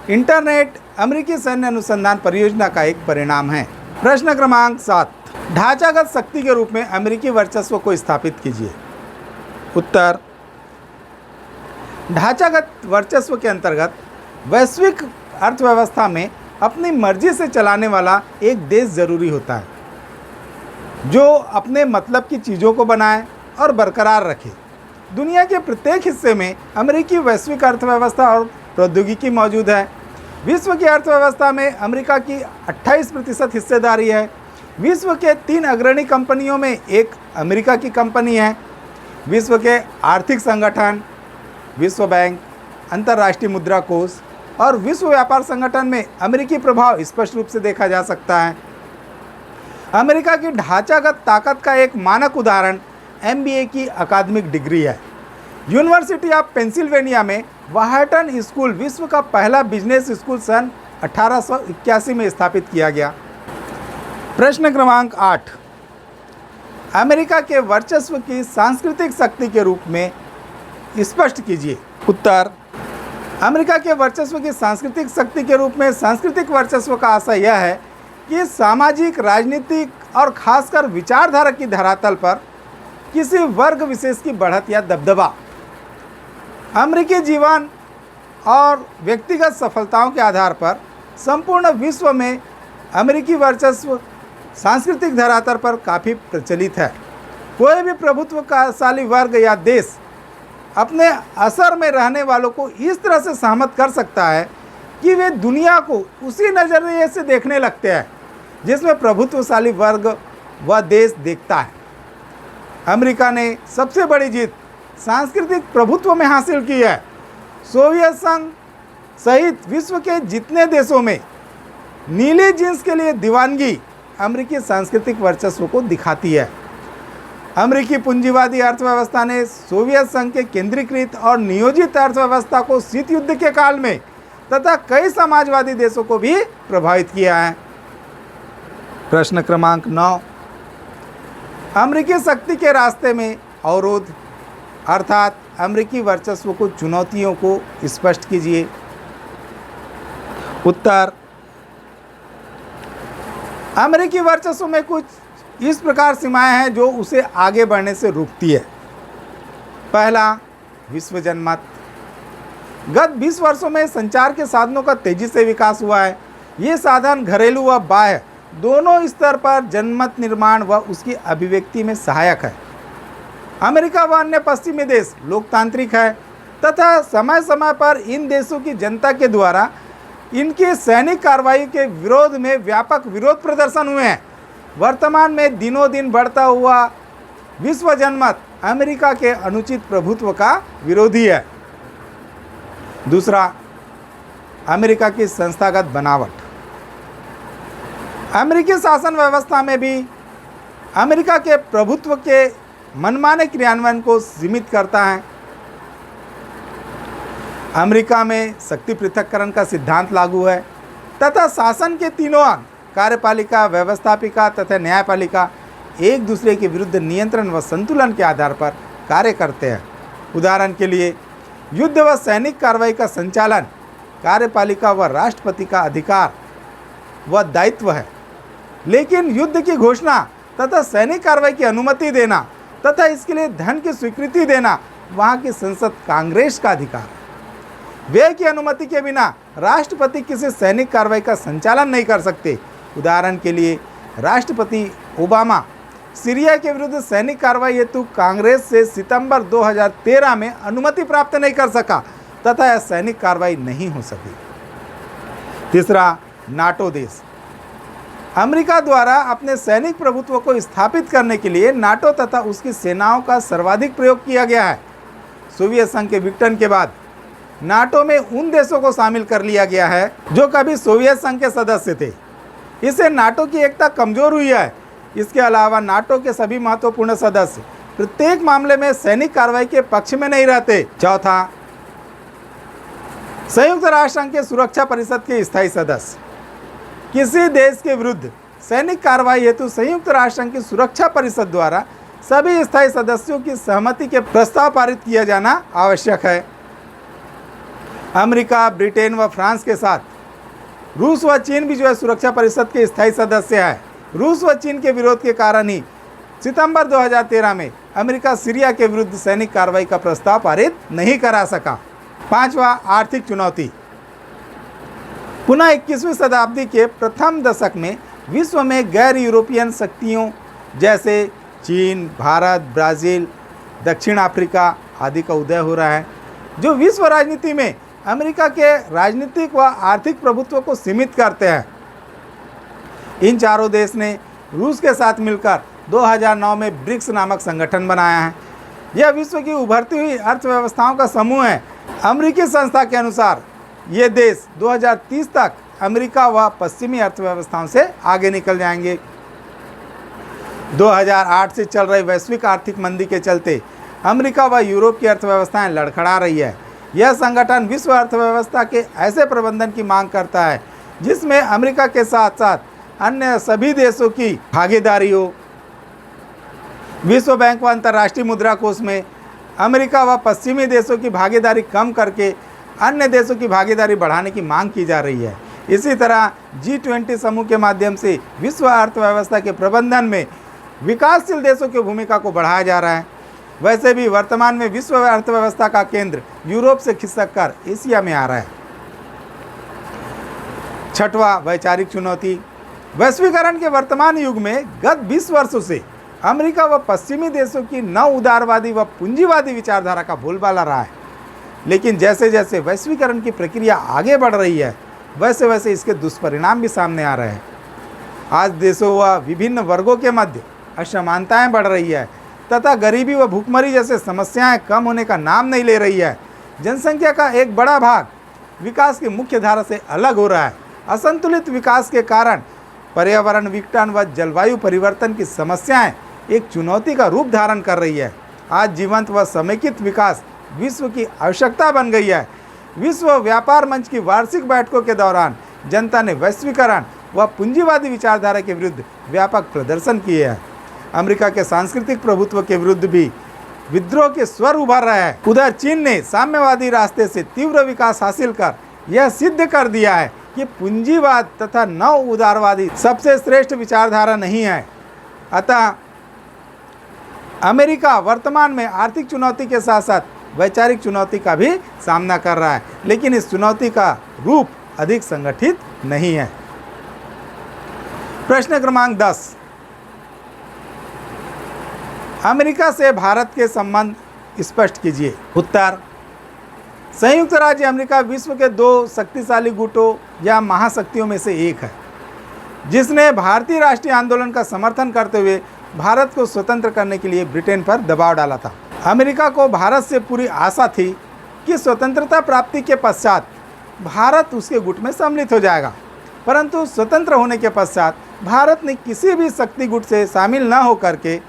इंटरनेट अमेरिकी सैन्य अनुसंधान परियोजना का एक परिणाम है। प्रश्न क्रमांक 7, ढांचागत शक्ति के रूप में अमेरिकी वर्चस्व को स्थापित कीजिए। उत्तर, ढांचागत वर्चस्व के अंतर्गत वैश्विक अर्थव्यवस्था में अपनी मर्जी से चलाने वाला एक देश जरूरी होता है, जो अपने मतलब की चीज़ों को बनाए और बरकरार रखे। दुनिया के प्रत्येक हिस्से में अमेरिकी वैश्विक अर्थव्यवस्था और प्रौद्योगिकी मौजूद है। विश्व की अर्थव्यवस्था में अमेरिका की 28% हिस्सेदारी है। विश्व के 3 अग्रणी कंपनियों में एक अमेरिका की कंपनी है। विश्व के आर्थिक संगठन, विश्व बैंक, अंतर्राष्ट्रीय मुद्रा कोष और विश्व व्यापार संगठन में अमेरिकी प्रभाव स्पष्ट रूप से देखा जा सकता है। अमेरिका की ढांचागत ताकत का एक मानक उदाहरण MBA की अकादमिक डिग्री है। यूनिवर्सिटी ऑफ पेंसिल्वेनिया में वाहटन स्कूल विश्व का पहला बिजनेस स्कूल सन 1881 में स्थापित किया गया। प्रश्न क्रमांक 8, अमेरिका के वर्चस्व की सांस्कृतिक शक्ति के रूप में स्पष्ट कीजिए। उत्तर, अमेरिका के वर्चस्व की सांस्कृतिक शक्ति के रूप में सांस्कृतिक वर्चस्व का आशय यह है कि सामाजिक, राजनीतिक और खासकर विचारधारा की धरातल पर किसी वर्ग विशेष की बढ़त या दबदबा। अमेरिकी जीवन और व्यक्तिगत सफलताओं के आधार पर संपूर्ण विश्व में अमेरिकी वर्चस्व सांस्कृतिक धरातल पर काफ़ी प्रचलित है। कोई भी प्रभुत्वशाली वर्ग या देश अपने असर में रहने वालों को इस तरह से सहमत कर सकता है कि वे दुनिया को उसी नज़रिए से देखने लगते हैं जिसमें प्रभुत्वशाली वर्ग व देश देखता है। अमेरिका ने सबसे बड़ी जीत सांस्कृतिक प्रभुत्व में हासिल की है। सोवियत संघ सहित विश्व के जितने देशों में नीली जींस के लिए दीवानगी अमेरिकी सांस्कृतिक वर्चस्व को दिखाती है। अमेरिकी पूंजीवादी अर्थव्यवस्था ने सोवियत संघ के केंद्रीकृत और नियोजित अर्थव्यवस्था को शीत युद्ध के काल में तथा कई समाजवादी देशों को भी प्रभावित किया है। प्रश्न क्रमांक 9, अमेरिकी शक्ति के रास्ते में अवरोध अर्थात अमेरिकी वर्चस्व को चुनौतियों को स्पष्ट कीजिए। उत्तर, अमेरिकी वर्चस्व में कुछ इस प्रकार सीमाएं हैं जो उसे आगे बढ़ने से रोकती है। पहला, विश्व जनमत। गत 20 वर्षों में संचार के साधनों का तेजी से विकास हुआ है। ये साधन घरेलू व बाह्य दोनों स्तर पर जनमत निर्माण व उसकी अभिव्यक्ति में सहायक है। अमेरिका व अन्य पश्चिमी देश लोकतांत्रिक है तथा समय समय पर इन देशों की जनता के द्वारा इनकी सैनिक कार्रवाई के विरोध में व्यापक विरोध प्रदर्शन हुए हैं। वर्तमान में दिनों दिन बढ़ता हुआ विश्व जनमत अमेरिका के अनुचित प्रभुत्व का विरोधी है। दूसरा, अमेरिका की संस्थागत बनावट। अमेरिकी शासन व्यवस्था में भी अमेरिका के प्रभुत्व के मनमाने क्रियान्वयन को सीमित करता है। अमेरिका में शक्ति पृथक्करण का सिद्धांत लागू है तथा शासन के तीनों अंग कार्यपालिका, व्यवस्थापिका तथा न्यायपालिका एक दूसरे के विरुद्ध नियंत्रण व संतुलन के आधार पर कार्य करते हैं। उदाहरण के लिए युद्ध व सैनिक कार्रवाई का संचालन कार्यपालिका व राष्ट्रपति का अधिकार व दायित्व है, लेकिन युद्ध की घोषणा तथा सैनिक कार्रवाई की अनुमति देना तथा इसके लिए धन की स्वीकृति देना वहाँ की संसद कांग्रेस का अधिकार है। व्यय की अनुमति के बिना राष्ट्रपति किसी सैनिक कार्रवाई का संचालन नहीं कर सकते। उदाहरण के लिए राष्ट्रपति ओबामा सीरिया के विरुद्ध सैनिक कार्रवाई हेतु कांग्रेस से सितंबर 2013 में अनुमति प्राप्त नहीं कर सका तथा यह सैनिक कार्रवाई नहीं हो सकी। तीसरा, नाटो देश। अमेरिका द्वारा अपने सैनिक प्रभुत्व को स्थापित करने के लिए नाटो तथा उसकी सेनाओं का सर्वाधिक प्रयोग किया गया है। सोवियत संघ के विघटन के बाद नाटो में उन देशों को शामिल कर लिया गया है जो कभी सोवियत संघ के सदस्य थे। इससे नाटो की एकता कमजोर हुई है। इसके अलावा नाटो के सभी महत्वपूर्ण सदस्य प्रत्येक मामले में सैनिक कार्रवाई के पक्ष में नहीं रहते। चौथा, संयुक्त राष्ट्र संघ के सुरक्षा परिषद के स्थायी सदस्य। किसी देश के विरुद्ध सैनिक कार्रवाई हेतु संयुक्त राष्ट्र संघ की सुरक्षा परिषद द्वारा सभी स्थायी सदस्यों की सहमति के प्रस्ताव पारित किया जाना आवश्यक है। अमेरिका, ब्रिटेन व फ्रांस के साथ रूस व चीन भी जो है सुरक्षा परिषद के स्थायी सदस्य है। रूस व चीन के विरोध के कारण ही सितंबर 2013 में अमेरिका सीरिया के विरुद्ध सैनिक कार्रवाई का प्रस्ताव पारित नहीं करा सका। पांचवा, आर्थिक चुनौती। पुनः 21वीं शताब्दी के प्रथम दशक में विश्व में गैर यूरोपियन शक्तियों जैसे चीन, भारत, ब्राज़ील, दक्षिण अफ्रीका आदि का उदय हो रहा है, जो विश्व राजनीति में अमेरिका के राजनीतिक व आर्थिक प्रभुत्व को सीमित करते हैं। इन चारों देश ने रूस के साथ मिलकर 2009 में ब्रिक्स नामक संगठन बनाया है। यह विश्व की उभरती हुई अर्थव्यवस्थाओं का समूह है। अमेरिकी संस्था के अनुसार ये देश 2030 तक अमेरिका व पश्चिमी अर्थव्यवस्थाओं से आगे निकल जाएंगे। 2008 से चल रही वैश्विक आर्थिक मंदी के चलते अमेरिका व यूरोप की अर्थव्यवस्थाएं लड़खड़ा रही है। यह संगठन विश्व अर्थव्यवस्था के ऐसे प्रबंधन की मांग करता है जिसमें अमेरिका के साथ साथ अन्य सभी देशों की भागीदारी हो। विश्व बैंक व अंतर्राष्ट्रीय मुद्रा कोष में अमेरिका व पश्चिमी देशों की भागीदारी कम करके अन्य देशों की भागीदारी बढ़ाने की मांग की जा रही है। इसी तरह G20 समूह के माध्यम से विश्व अर्थव्यवस्था के प्रबंधन में विकासशील देशों की भूमिका को बढ़ाया जा रहा है। वैसे भी वर्तमान में विश्व अर्थव्यवस्था का केंद्र यूरोप से खिसक कर एशिया में आ रहा है। छठवां, वैचारिक चुनौती। वैश्वीकरण के वर्तमान युग में गत 20 वर्षों से अमेरिका व पश्चिमी देशों की नव उदारवादी व पूंजीवादी विचारधारा का बोलबाला रहा है। लेकिन जैसे जैसे वैश्वीकरण की प्रक्रिया आगे बढ़ रही है, वैसे वैसे इसके दुष्परिणाम भी सामने आ रहे हैं। आज देशों व विभिन्न वर्गों के मध्य असमानताएं बढ़ रही है तथा गरीबी व भूखमरी जैसे समस्याएं कम होने का नाम नहीं ले रही है। जनसंख्या का एक बड़ा भाग विकास की मुख्य धारा से अलग हो रहा है। असंतुलित विकास के कारण पर्यावरण विघटन व जलवायु परिवर्तन की समस्याएं एक चुनौती का रूप धारण कर रही है। आज जीवंत व समेकित विकास विश्व की आवश्यकता बन गई है। विश्व व्यापार मंच की वार्षिक बैठकों के दौरान जनता ने वैश्वीकरण व पूंजीवादी विचारधारा के विरुद्ध व्यापक प्रदर्शन किए हैं। अमेरिका के सांस्कृतिक प्रभुत्व के विरुद्ध भी विद्रोह के स्वर उभर रहे हैं। उधर चीन ने साम्यवादी रास्ते से तीव्र विकास हासिल कर यह सिद्ध कर दिया है कि पूंजीवाद तथा नव उदारवादी सबसे श्रेष्ठ विचारधारा नहीं है। अतः अमेरिका वर्तमान में आर्थिक चुनौती के साथ साथ वैचारिक चुनौती का भी सामना कर रहा है, लेकिन इस चुनौती का रूप अधिक संगठित नहीं है। प्रश्न क्रमांक 10, अमेरिका से भारत के संबंध स्पष्ट कीजिए। उत्तर, संयुक्त राज्य अमेरिका विश्व के 2 शक्तिशाली गुटों या महाशक्तियों में से एक है, जिसने भारतीय राष्ट्रीय आंदोलन का समर्थन करते हुए भारत को स्वतंत्र करने के लिए ब्रिटेन पर दबाव डाला था। अमेरिका को भारत से पूरी आशा थी कि स्वतंत्रता प्राप्ति के पश्चात भारत उसके गुट में सम्मिलित हो जाएगा, परंतु स्वतंत्र होने के पश्चात भारत ने किसी भी शक्ति गुट से शामिल न होकर के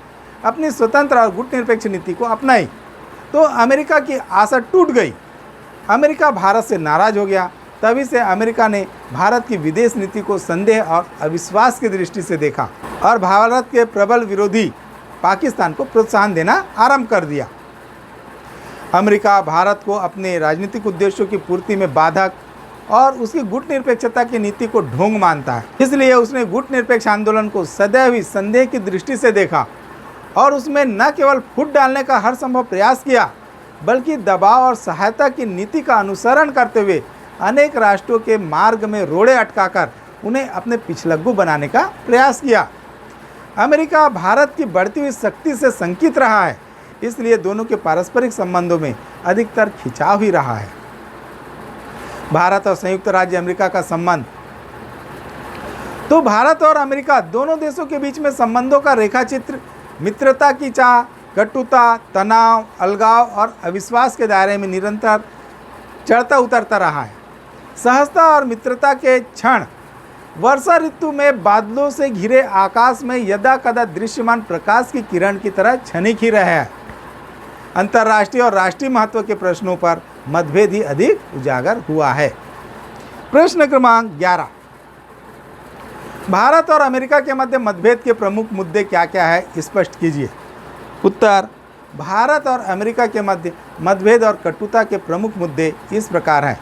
अपनी स्वतंत्र और गुट निरपेक्ष नीति को अपनाई, तो अमेरिका की आशा टूट गई। अमेरिका भारत से नाराज हो गया। तभी से अमेरिका ने भारत की विदेश नीति को संदेह और अविश्वास की दृष्टि से देखा और भारत के प्रबल विरोधी पाकिस्तान को प्रोत्साहन देना आरंभ कर दिया। अमेरिका भारत को अपने राजनीतिक उद्देश्यों की पूर्ति में बाधक और उसकी गुट निरपेक्षता की नीति को ढोंग मानता है। इसलिए उसने गुट निरपेक्ष आंदोलन को सदैव ही संदेह की दृष्टि से देखा और उसमें न केवल फूट डालने का हर संभव प्रयास किया, बल्कि दबाव और सहायता की नीति का अनुसरण करते हुए अनेक राष्ट्रों के मार्ग में रोड़े अटकाकर उन्हें अपने पिछलग्गू बनाने का प्रयास किया। अमेरिका भारत की बढ़ती हुई शक्ति से शंकित रहा है, इसलिए दोनों के पारस्परिक संबंधों में अधिकतर खिंचाव ही रहा है। भारत और संयुक्त राज्य अमेरिका का संबंध, तो भारत और अमेरिका दोनों देशों के बीच में संबंधों का रेखाचित्र मित्रता की चाह, कटुता, तनाव, अलगाव और अविश्वास के दायरे में निरंतर चढ़ता उतरता रहा है। सहजता और मित्रता के क्षण वर्षा ऋतु में बादलों से घिरे आकाश में यदा कदा दृश्यमान प्रकाश की किरण की तरह क्षणिक ही रहे हैं। अंतर्राष्ट्रीय और राष्ट्रीय महत्व के प्रश्नों पर मतभेद ही अधिक उजागर हुआ है। प्रश्न क्रमांक 11, भारत और अमेरिका के मध्य मतभेद के प्रमुख मुद्दे क्या क्या है, स्पष्ट कीजिए। उत्तर, भारत और अमेरिका के मध्य मतभेद और कटुता के प्रमुख मुद्दे इस प्रकार हैं।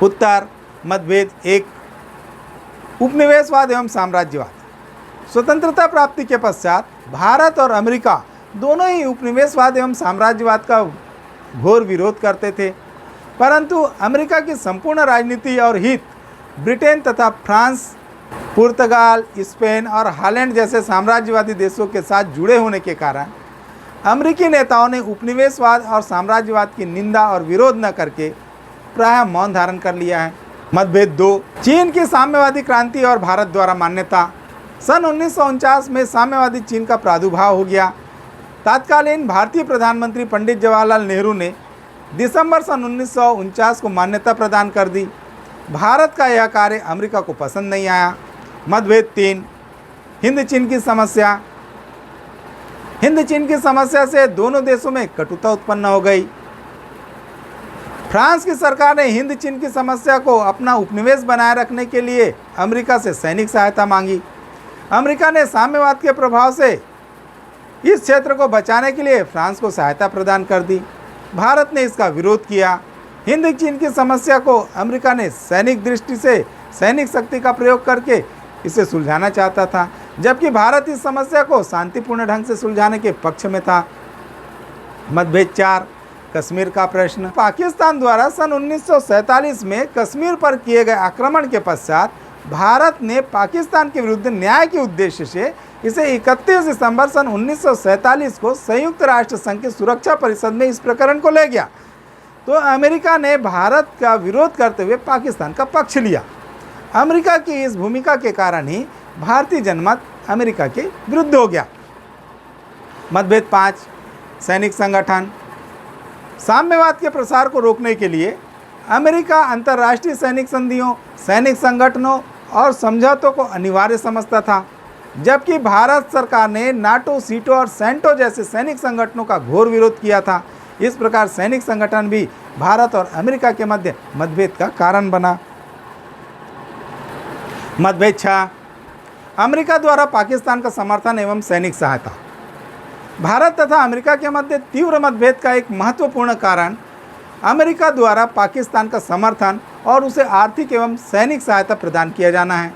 उत्तर, मतभेद 1, उपनिवेशवाद एवं साम्राज्यवाद। स्वतंत्रता प्राप्ति के पश्चात भारत और अमेरिका दोनों ही उपनिवेशवाद एवं साम्राज्यवाद का घोर विरोध करते थे, परंतु अमेरिका की संपूर्ण राजनीति और हित ब्रिटेन तथा फ्रांस, पुर्तगाल, स्पेन और हॉलैंड जैसे साम्राज्यवादी देशों के साथ जुड़े होने के कारण अमेरिकी नेताओं ने उपनिवेशवाद और साम्राज्यवाद की निंदा और विरोध न करके प्रायः मौन धारण कर लिया है। मतभेद 2, चीन की साम्यवादी क्रांति और भारत द्वारा मान्यता। सन 1949 में साम्यवादी चीन का प्रादुर्भाव हो गया। तत्कालीन भारतीय प्रधानमंत्री पंडित जवाहरलाल नेहरू ने दिसंबर सन 1949 को मान्यता प्रदान कर दी। भारत का यह कार्य अमेरिका को पसंद नहीं आया। मतभेद 3, हिंद चीन की समस्या। हिंद चीन की समस्या से दोनों देशों में कटुता उत्पन्न हो गई। फ्रांस की सरकार ने हिंद चीन की समस्या को अपना उपनिवेश बनाए रखने के लिए अमेरिका से सैनिक सहायता मांगी। अमेरिका ने साम्यवाद के प्रभाव से इस क्षेत्र को बचाने के लिए फ्रांस को सहायता प्रदान कर दी। भारत ने इसका विरोध किया। हिंद चीन की समस्या को अमेरिका ने सैनिक दृष्टि से सैनिक शक्ति का प्रयोग करके इसे सुलझाना चाहता था, जबकि भारत इस समस्या को शांतिपूर्ण ढंग से सुलझाने के पक्ष में था। मतभेद 4, कश्मीर का प्रश्न। पाकिस्तान द्वारा सन 1947 में कश्मीर पर किए गए आक्रमण के पश्चात भारत ने पाकिस्तान के विरुद्ध न्याय के उद्देश्य से इसे 31 दिसंबर सन 1947 को संयुक्त राष्ट्र संघ की सुरक्षा परिषद में इस प्रकरण को ले गया। तो अमेरिका ने भारत का विरोध करते हुए पाकिस्तान का पक्ष लिया। अमेरिका की इस भूमिका के कारण ही भारतीय जनमत अमेरिका के विरुद्ध हो गया। मतभेद 5, सैनिक संगठन। साम्यवाद के प्रसार को रोकने के लिए अमेरिका अंतर्राष्ट्रीय सैनिक संधियों, सैनिक संगठनों और समझौतों को अनिवार्य समझता था, जबकि भारत सरकार ने नाटो, सीटो और सेंटो जैसे सैनिक संगठनों का घोर विरोध किया था। इस प्रकार सैनिक संगठन भी भारत और अमेरिका के मध्य मतभेद का कारण बना। मतभेद 6, अमेरिका द्वारा पाकिस्तान का समर्थन एवं सैनिक सहायता। भारत तथा अमेरिका के मध्य तीव्र मतभेद का एक महत्वपूर्ण कारण अमेरिका द्वारा पाकिस्तान का समर्थन और उसे आर्थिक एवं सैनिक सहायता प्रदान किया जाना है।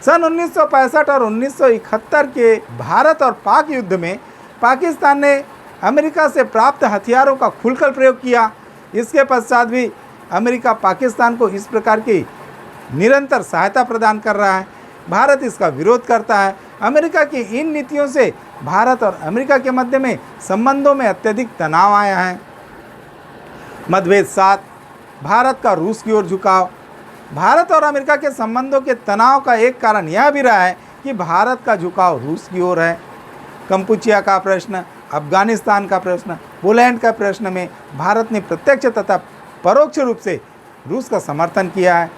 सन 1965 और 1971 के भारत और पाक युद्ध में पाकिस्तान ने अमेरिका से प्राप्त हथियारों का खुलकर प्रयोग किया। इसके पश्चात भी अमेरिका पाकिस्तान को इस प्रकार की निरंतर सहायता प्रदान कर रहा है। भारत इसका विरोध करता है। अमेरिका की इन नीतियों से भारत और अमेरिका के मध्य में संबंधों में अत्यधिक तनाव आया है। मतभेद 7, भारत का रूस की ओर झुकाव। भारत और अमेरिका के संबंधों के तनाव का एक कारण यह भी रहा है कि भारत का झुकाव रूस की ओर है। कंपुचिया का प्रश्न, अफगानिस्तान का प्रश्न, पोलैंड का प्रश्न में भारत ने प्रत्यक्ष तथा परोक्ष रूप से रूस का समर्थन किया है।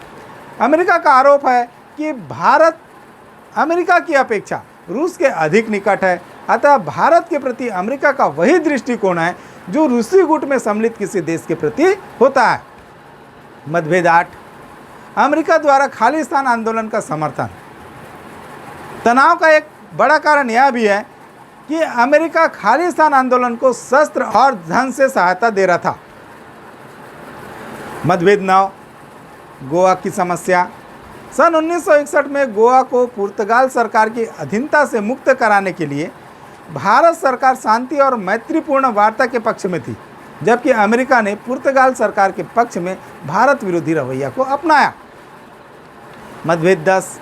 अमेरिका का आरोप है कि भारत अमेरिका की अपेक्षा रूस के अधिक निकट है, अतः भारत के प्रति अमेरिका का वही दृष्टिकोण है जो रूसी गुट में सम्मिलित किसी देश के प्रति होता है। मतभेद 8, अमेरिका द्वारा खालिस्तान आंदोलन का समर्थन। तनाव का एक बड़ा कारण यह भी है कि अमेरिका खालिस्तान आंदोलन को शस्त्र और धन से सहायता दे रहा था। मतभेद 9, गोवा की समस्या। सन 1961 में गोवा को पुर्तगाल सरकार की अधीनता से मुक्त कराने के लिए भारत सरकार शांति और मैत्रीपूर्ण वार्ता के पक्ष में थी, जबकि अमेरिका ने पुर्तगाल सरकार के पक्ष में भारत विरोधी रवैया को अपनाया। मतभेद 10,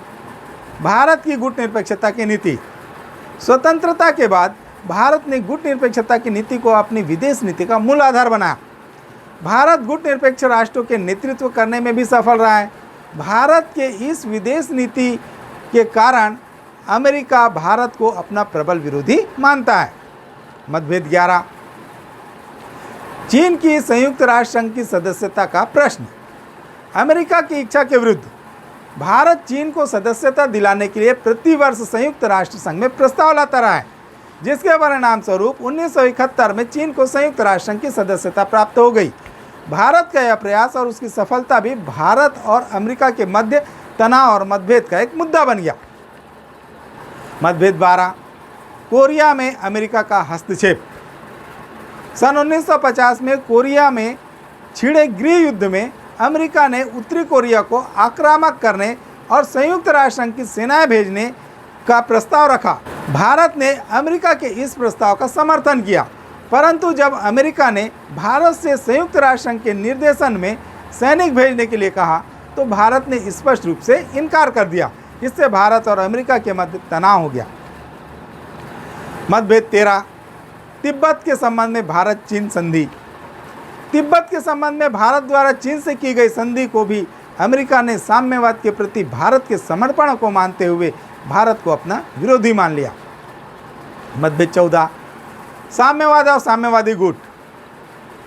भारत की गुट निरपेक्षता की नीति। स्वतंत्रता के बाद भारत ने गुट निरपेक्षता की नीति को अपनी विदेश नीति का मूल आधार बनाया। भारत गुट निरपेक्ष राष्ट्रों के नेतृत्व करने में भी सफल रहा है। भारत के इस विदेश नीति के कारण अमेरिका भारत को अपना प्रबल विरोधी मानता है। मतभेद 11, चीन की संयुक्त राष्ट्र संघ की सदस्यता का प्रश्न। अमेरिका की इच्छा के विरुद्ध भारत चीन को सदस्यता दिलाने के लिए प्रतिवर्ष संयुक्त राष्ट्र संघ में प्रस्ताव लाता रहा है, जिसके परिणाम स्वरूप 1971 में चीन को संयुक्त राष्ट्र संघ की सदस्यता प्राप्त हो गई। भारत का यह प्रयास और उसकी सफलता भी भारत और अमेरिका के मध्य तनाव और मतभेद का एक मुद्दा बन गया। मतभेद 12, कोरिया में अमेरिका का हस्तक्षेप। सन 1950 में कोरिया में छिड़े गृह युद्ध में अमेरिका ने उत्तरी कोरिया को आक्रामक करने और संयुक्त राष्ट्र संघ की सेनाएं भेजने का प्रस्ताव रखा। भारत ने अमेरिका के इस प्रस्ताव का समर्थन किया, परंतु जब अमेरिका ने भारत से संयुक्त राष्ट्र संघ के निर्देशन में सैनिक भेजने के लिए कहा तो भारत ने स्पष्ट रूप से इनकार कर दिया। इससे भारत और अमेरिका के मध्य तनाव हो गया। मतभेद 13, तिब्बत के संबंध में भारत चीन संधि। तिब्बत के संबंध में भारत द्वारा चीन से की गई संधि को भी अमेरिका ने साम्यवाद के प्रति भारत के समर्पण को मानते हुए भारत को अपना विरोधी मान लिया। मतभेद 14, साम्यवाद और साम्यवादी गुट।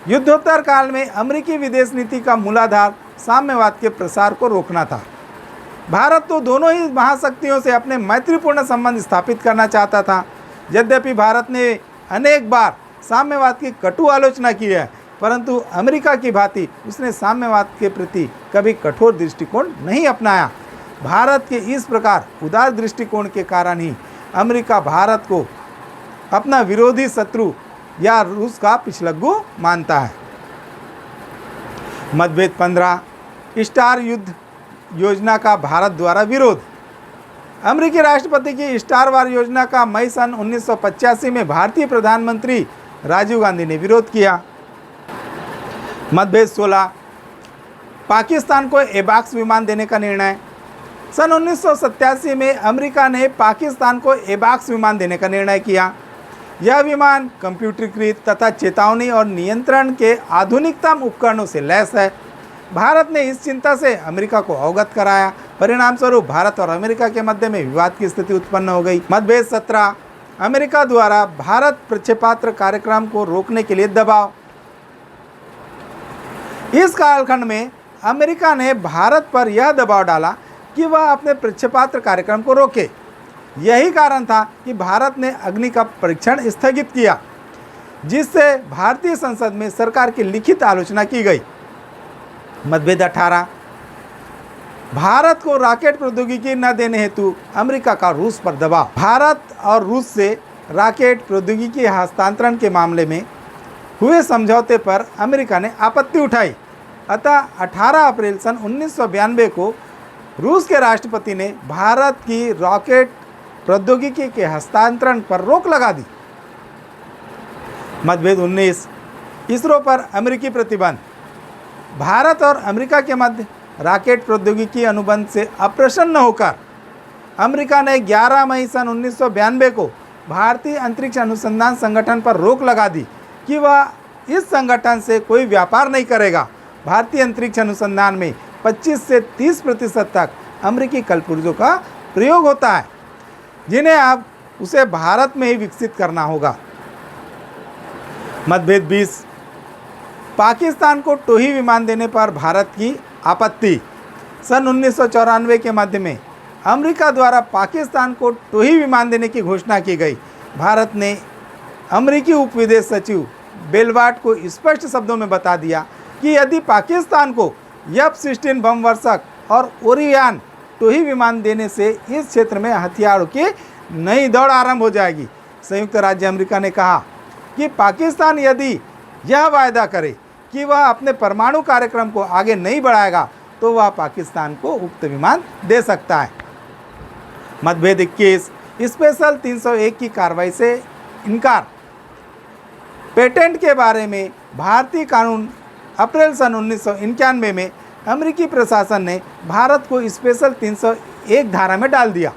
युद्धोत्तर काल में अमेरिकी विदेश नीति का मूलाधार साम्यवाद के प्रसार को रोकना था। भारत तो दोनों ही महाशक्तियों से अपने मैत्रीपूर्ण संबंध स्थापित करना चाहता था। यद्यपि भारत ने अनेक बार साम्यवाद की कटु आलोचना की है, परंतु अमेरिका की भांति उसने साम्यवाद के प्रति कभी कठोर दृष्टिकोण नहीं अपनाया। भारत के इस प्रकार उदार दृष्टिकोण के कारण ही अमेरिका भारत को अपना विरोधी शत्रु या रूस का पिछलग्गू मानता है। मतभेद 15, स्टार युद्ध योजना का भारत द्वारा विरोध। अमेरिकी राष्ट्रपति की स्टार वार योजना का मई सन 1985 में भारतीय प्रधानमंत्री राजीव गांधी ने विरोध किया। मतभेद 16, पाकिस्तान को एबाक्स विमान देने का निर्णय। सन 1987 में अमेरिका ने पाकिस्तान को एबाक्स विमान देने का निर्णय किया। यह विमान कंप्यूटरीकृत तथा चेतावनी और नियंत्रण के आधुनिकतम उपकरणों से लैस है। भारत ने इस चिंता से अमेरिका को अवगत कराया। परिणाम स्वरूप भारत और अमेरिका के मध्य में विवाद की स्थिति उत्पन्न हो गई। मतभेद 17, अमेरिका द्वारा भारत प्रक्षेपास्त्र कार्यक्रम को रोकने के लिए दबाव। इस कालखंड में अमेरिका ने भारत पर यह दबाव डाला कि वह अपने प्रक्षेपास्त्र कार्यक्रम को रोके। यही कारण था कि भारत ने अग्नि का परीक्षण स्थगित किया, जिससे भारतीय संसद में सरकार की लिखित आलोचना की गई। मतभेद 18, भारत को रॉकेट प्रौद्योगिकी न देने हेतु अमेरिका का रूस पर दबाव। भारत और रूस से रॉकेट प्रौद्योगिकी हस्तांतरण के मामले में हुए समझौते पर अमेरिका ने आपत्ति उठाई। अतः 18 अप्रैल सन 1992 को रूस के राष्ट्रपति ने भारत की रॉकेट प्रौद्योगिकी के हस्तांतरण पर रोक लगा दी। मतभेद 19, इसरो पर अमेरिकी प्रतिबंध। भारत और अमेरिका के मध्य रॉकेट प्रौद्योगिकी अनुबंध से अप्रसन्न होकर अमेरिका ने 11 मई सन 1992 को भारतीय अंतरिक्ष अनुसंधान संगठन पर रोक लगा दी कि वह इस संगठन से कोई व्यापार नहीं करेगा। भारतीय अंतरिक्ष अनुसंधान में 25 से 30% तक अमेरिकी कलपुर्जों का प्रयोग होता है, जिन्हें अब उसे भारत में ही विकसित करना होगा। मतभेद 20, पाकिस्तान को टोही विमान देने पर भारत की आपत्ति। सन 1994 के मध्य में अमेरिका द्वारा पाकिस्तान को टोही विमान देने की घोषणा की गई। भारत ने अमेरिकी उप विदेश सचिव बेलवाट को स्पष्ट शब्दों में बता दिया कि यदि पाकिस्तान को F-16 बम वर्षक और ओरियन टोही विमान देने से इस क्षेत्र में हथियारों की नई दौड़ आरंभ हो जाएगी। संयुक्त राज्य अमेरिका ने कहा कि पाकिस्तान यदि यह वायदा करे कि वह अपने परमाणु कार्यक्रम को आगे नहीं बढ़ाएगा तो वह पाकिस्तान को उक्त विमान दे सकता है। मतभेद 21, स्पेशल 301 की कार्रवाई से इनकार। पेटेंट के बारे में भारतीय कानून अप्रैल सन 1991 में अमेरिकी प्रशासन ने भारत को स्पेशल 301 धारा में डाल दिया।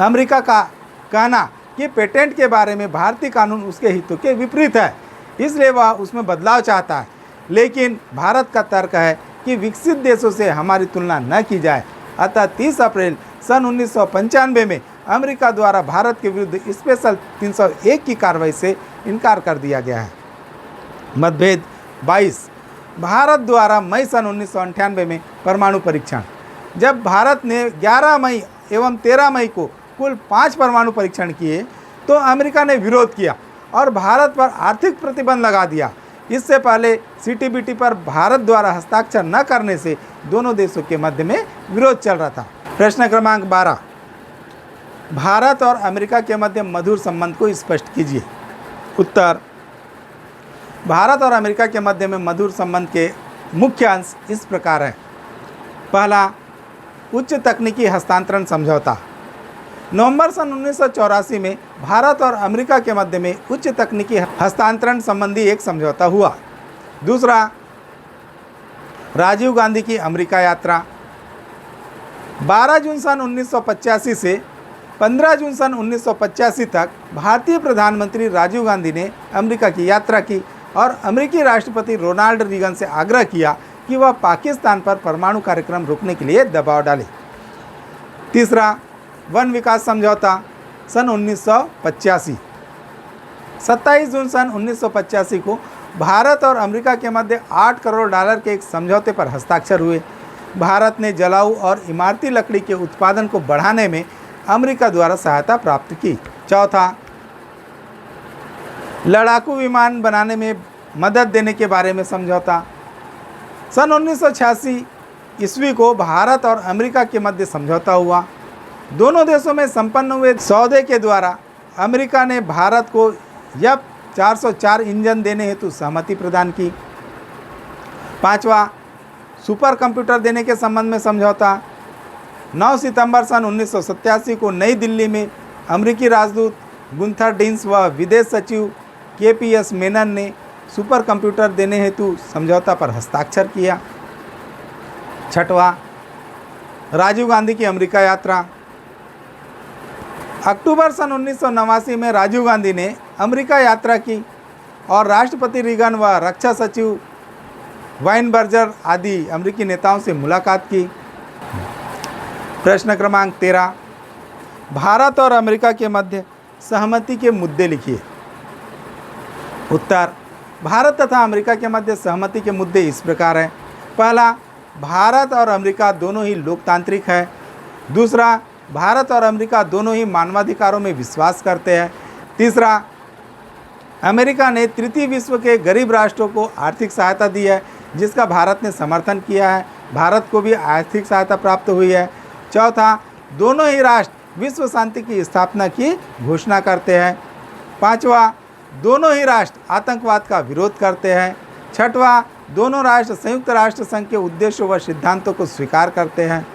अमेरिका का कहना कि पेटेंट के बारे में भारतीय कानून उसके हितों के विपरीत है, इसलिए वह उसमें बदलाव चाहता है। लेकिन भारत का तर्क है कि विकसित देशों से हमारी तुलना न की जाए। अतः 30 अप्रैल सन 1995 में अमेरिका द्वारा भारत के विरुद्ध स्पेशल 301 की कार्रवाई से इनकार कर दिया गया है। मतभेद 22, भारत द्वारा मई सन 1998 में परमाणु परीक्षण। जब भारत ने 11 मई एवं 13 मई को कुल 5 परमाणु परीक्षण किए तो अमेरिका ने विरोध किया और भारत पर आर्थिक प्रतिबंध लगा दिया। इससे पहले CTBT पर भारत द्वारा हस्ताक्षर न करने से दोनों देशों के मध्य में विरोध चल रहा था। प्रश्न क्रमांक 12, भारत और अमेरिका के मध्य मधुर संबंध को स्पष्ट कीजिए। उत्तर, भारत और अमेरिका के मध्य में मधुर संबंध के मुख्य अंश इस प्रकार हैं। पहला, उच्च तकनीकी हस्तांतरण समझौता। नवंबर सन 1984 में भारत और अमेरिका के मध्य में उच्च तकनीकी हस्तांतरण संबंधी एक समझौता हुआ। दूसरा, राजीव गांधी की अमेरिका यात्रा। 12 जून सन 1985 से 15 जून सन 1985 तक भारतीय प्रधानमंत्री राजीव गांधी ने अमेरिका की यात्रा की और अमेरिकी राष्ट्रपति रोनाल्ड रीगन से आग्रह किया कि वह पाकिस्तान पर परमाणु कार्यक्रम रोकने के लिए दबाव डाले। तीसरा, वन विकास समझौता सन 1985। 27 जून सन 1985 को भारत और अमेरिका के मध्य $8 करोड़ के एक समझौते पर हस्ताक्षर हुए। भारत ने जलाऊ और इमारती लकड़ी के उत्पादन को बढ़ाने में अमेरिका द्वारा सहायता प्राप्त की। चौथा, लड़ाकू विमान बनाने में मदद देने के बारे में समझौता। सन 1986 ईस्वी को भारत और अमेरिका के मध्य समझौता हुआ। दोनों देशों में संपन्न हुए सौदे के द्वारा अमेरिका ने भारत को F-404 इंजन देने हेतु सहमति प्रदान की। पांचवा, सुपर कंप्यूटर देने के संबंध में समझौता। 9 सितंबर सन 1987 को नई दिल्ली में अमेरिकी राजदूत गुंथर डिन्स व विदेश सचिव KPS मेनन ने सुपर कंप्यूटर देने हेतु समझौता पर हस्ताक्षर किया। छठवां, राजीव गांधी की अमेरिका यात्रा। अक्टूबर सन 1989 में राजीव गांधी ने अमेरिका यात्रा की और राष्ट्रपति रीगन व रक्षा सचिव वाइनबर्जर आदि अमेरिकी नेताओं से मुलाकात की। प्रश्न क्रमांक 13, भारत और अमेरिका के मध्य सहमति के मुद्दे लिखिए। उत्तर, भारत तथा अमेरिका के मध्य सहमति के मुद्दे इस प्रकार हैं। पहला, भारत और अमेरिका दोनों ही लोकतांत्रिक है। दूसरा, भारत और अमेरिका दोनों ही मानवाधिकारों में विश्वास करते हैं। तीसरा, अमेरिका ने तृतीय विश्व के गरीब राष्ट्रों को आर्थिक सहायता दी है, जिसका भारत ने समर्थन किया है। भारत को भी आर्थिक सहायता प्राप्त हुई है। चौथा, दोनों ही राष्ट्र विश्व शांति की स्थापना की घोषणा करते हैं। पांचवा, दोनों ही राष्ट्र आतंकवाद का विरोध करते हैं। छठवां, दोनों राष्ट्र संयुक्त राष्ट्र संघ के उद्देश्यों व सिद्धांतों को स्वीकार करते हैं।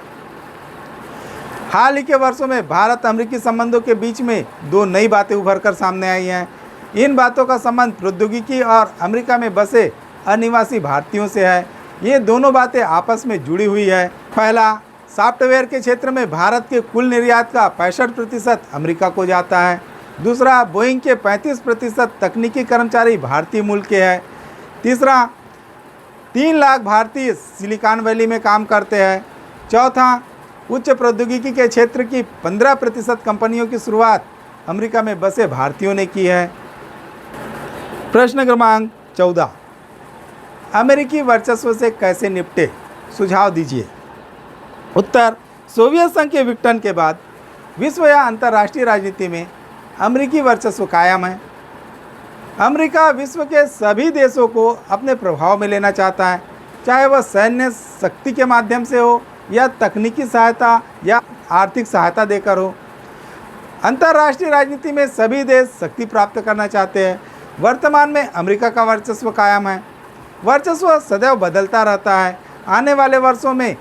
हाल ही के वर्षों में भारत अमेरिकी संबंधों के बीच में दो नई बातें उभर कर सामने आई हैं। इन बातों का संबंध प्रौद्योगिकी और अमेरिका में बसे अनिवासी भारतीयों से है। ये दोनों बातें आपस में जुड़ी हुई है। पहला, सॉफ्टवेयर के क्षेत्र में भारत के कुल निर्यात का 65% अमेरिका को जाता है। दूसरा, बोइंग के 35% तकनीकी कर्मचारी भारतीय मूल के हैं। तीसरा, 3 लाख भारतीय सिलिकॉन वैली में काम करते हैं। चौथा, उच्च प्रौद्योगिकी के क्षेत्र की 15% कंपनियों की शुरुआत अमेरिका में बसे भारतीयों ने की है। प्रश्न क्रमांक 14, अमेरिकी वर्चस्व से कैसे निपटे, सुझाव दीजिए। उत्तर, सोवियत संघ के विघटन के बाद विश्व या अंतर्राष्ट्रीय राजनीति में अमेरिकी वर्चस्व कायम है। अमेरिका विश्व के सभी देशों को अपने प्रभाव में लेना चाहता है, चाहे वह सैन्य शक्ति के माध्यम से हो या तकनीकी सहायता या आर्थिक सहायता देकर हो। अंतर्राष्ट्रीय राजनीति में सभी देश शक्ति प्राप्त करना चाहते हैं। वर्तमान में अमेरिका का वर्चस्व कायम है। वर्चस्व सदैव बदलता रहता है। आने वाले वर्षों में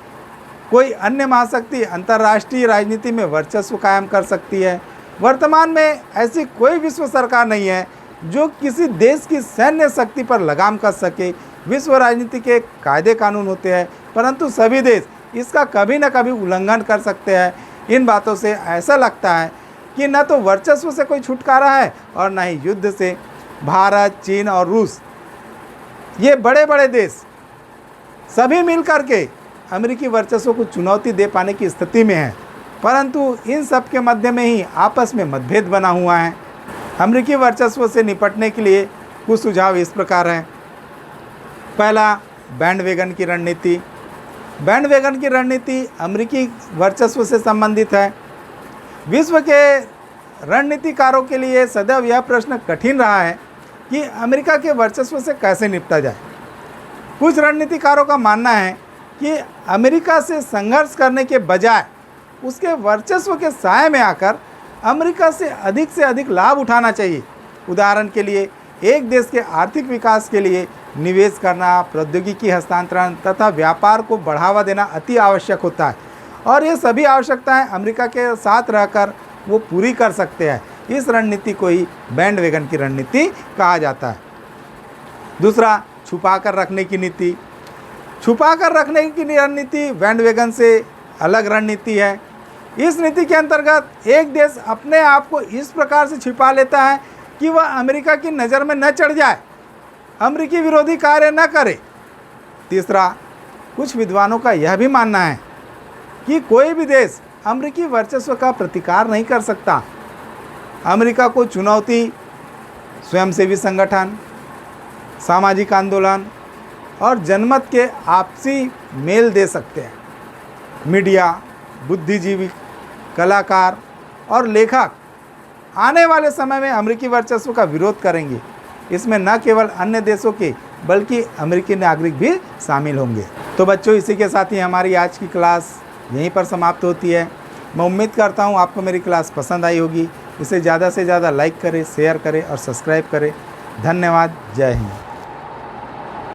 कोई अन्य महाशक्ति अंतर्राष्ट्रीय राजनीति में वर्चस्व कायम कर सकती है। वर्तमान में ऐसी कोई विश्व सरकार नहीं है जो किसी देश की सैन्य शक्ति पर लगाम कस सके। विश्व राजनीति के कायदे कानून होते हैं, परंतु सभी देश इसका कभी न कभी उल्लंघन कर सकते हैं। इन बातों से ऐसा लगता है कि न तो वर्चस्व से कोई छुटकारा है और न ही युद्ध से। भारत, चीन और रूस, ये बड़े बड़े देश सभी मिलकर के अमेरिकी वर्चस्व को चुनौती दे पाने की स्थिति में हैं, परंतु इन सब के मध्य में ही आपस में मतभेद बना हुआ है। अमेरिकी वर्चस्व से निपटने के लिए कुछ सुझाव इस प्रकार हैं। पहला, बैंडवैगन की रणनीति। बैंडवैगन की रणनीति अमेरिकी वर्चस्व से संबंधित है। विश्व के रणनीतिकारों के लिए सदैव यह प्रश्न कठिन रहा है कि अमेरिका के वर्चस्व से कैसे निपटा जाए। कुछ रणनीतिकारों का मानना है कि अमेरिका से संघर्ष करने के बजाय उसके वर्चस्व के साए में आकर अमेरिका से अधिक लाभ उठाना चाहिए। उदाहरण के लिए, एक देश के आर्थिक विकास के लिए निवेश करना, प्रौद्योगिकी हस्तांतरण तथा व्यापार को बढ़ावा देना अति आवश्यक होता है और ये सभी आवश्यकताएं अमेरिका के साथ रहकर वो पूरी कर सकते हैं। इस रणनीति को ही बैंडवैगन की रणनीति कहा जाता है। दूसरा, छुपा कर रखने की नीति। छुपा कर रखने की रणनीति बैंडवैगन से अलग रणनीति है। इस नीति के अंतर्गत एक देश अपने आप को इस प्रकार से छिपा लेता है कि वह अमेरिका की नज़र में न चढ़ जाए, अमेरिकी विरोधी कार्य न करे। तीसरा, कुछ विद्वानों का यह भी मानना है कि कोई भी देश अमेरिकी वर्चस्व का प्रतिकार नहीं कर सकता। अमेरिका को चुनौती स्वयंसेवी संगठन, सामाजिक आंदोलन और जनमत के आपसी मेल दे सकते हैं। मीडिया, बुद्धिजीवी, कलाकार और लेखक आने वाले समय में अमेरिकी वर्चस्व का विरोध करेंगे। इसमें न केवल अन्य देशों के बल्कि अमेरिकी नागरिक भी शामिल होंगे। तो बच्चों, इसी के साथ ही हमारी आज की क्लास यहीं पर समाप्त होती है। मैं उम्मीद करता हूँ आपको मेरी क्लास पसंद आई होगी। इसे ज़्यादा से ज़्यादा लाइक करें, शेयर करें और सब्सक्राइब करें। धन्यवाद। जय हिंद।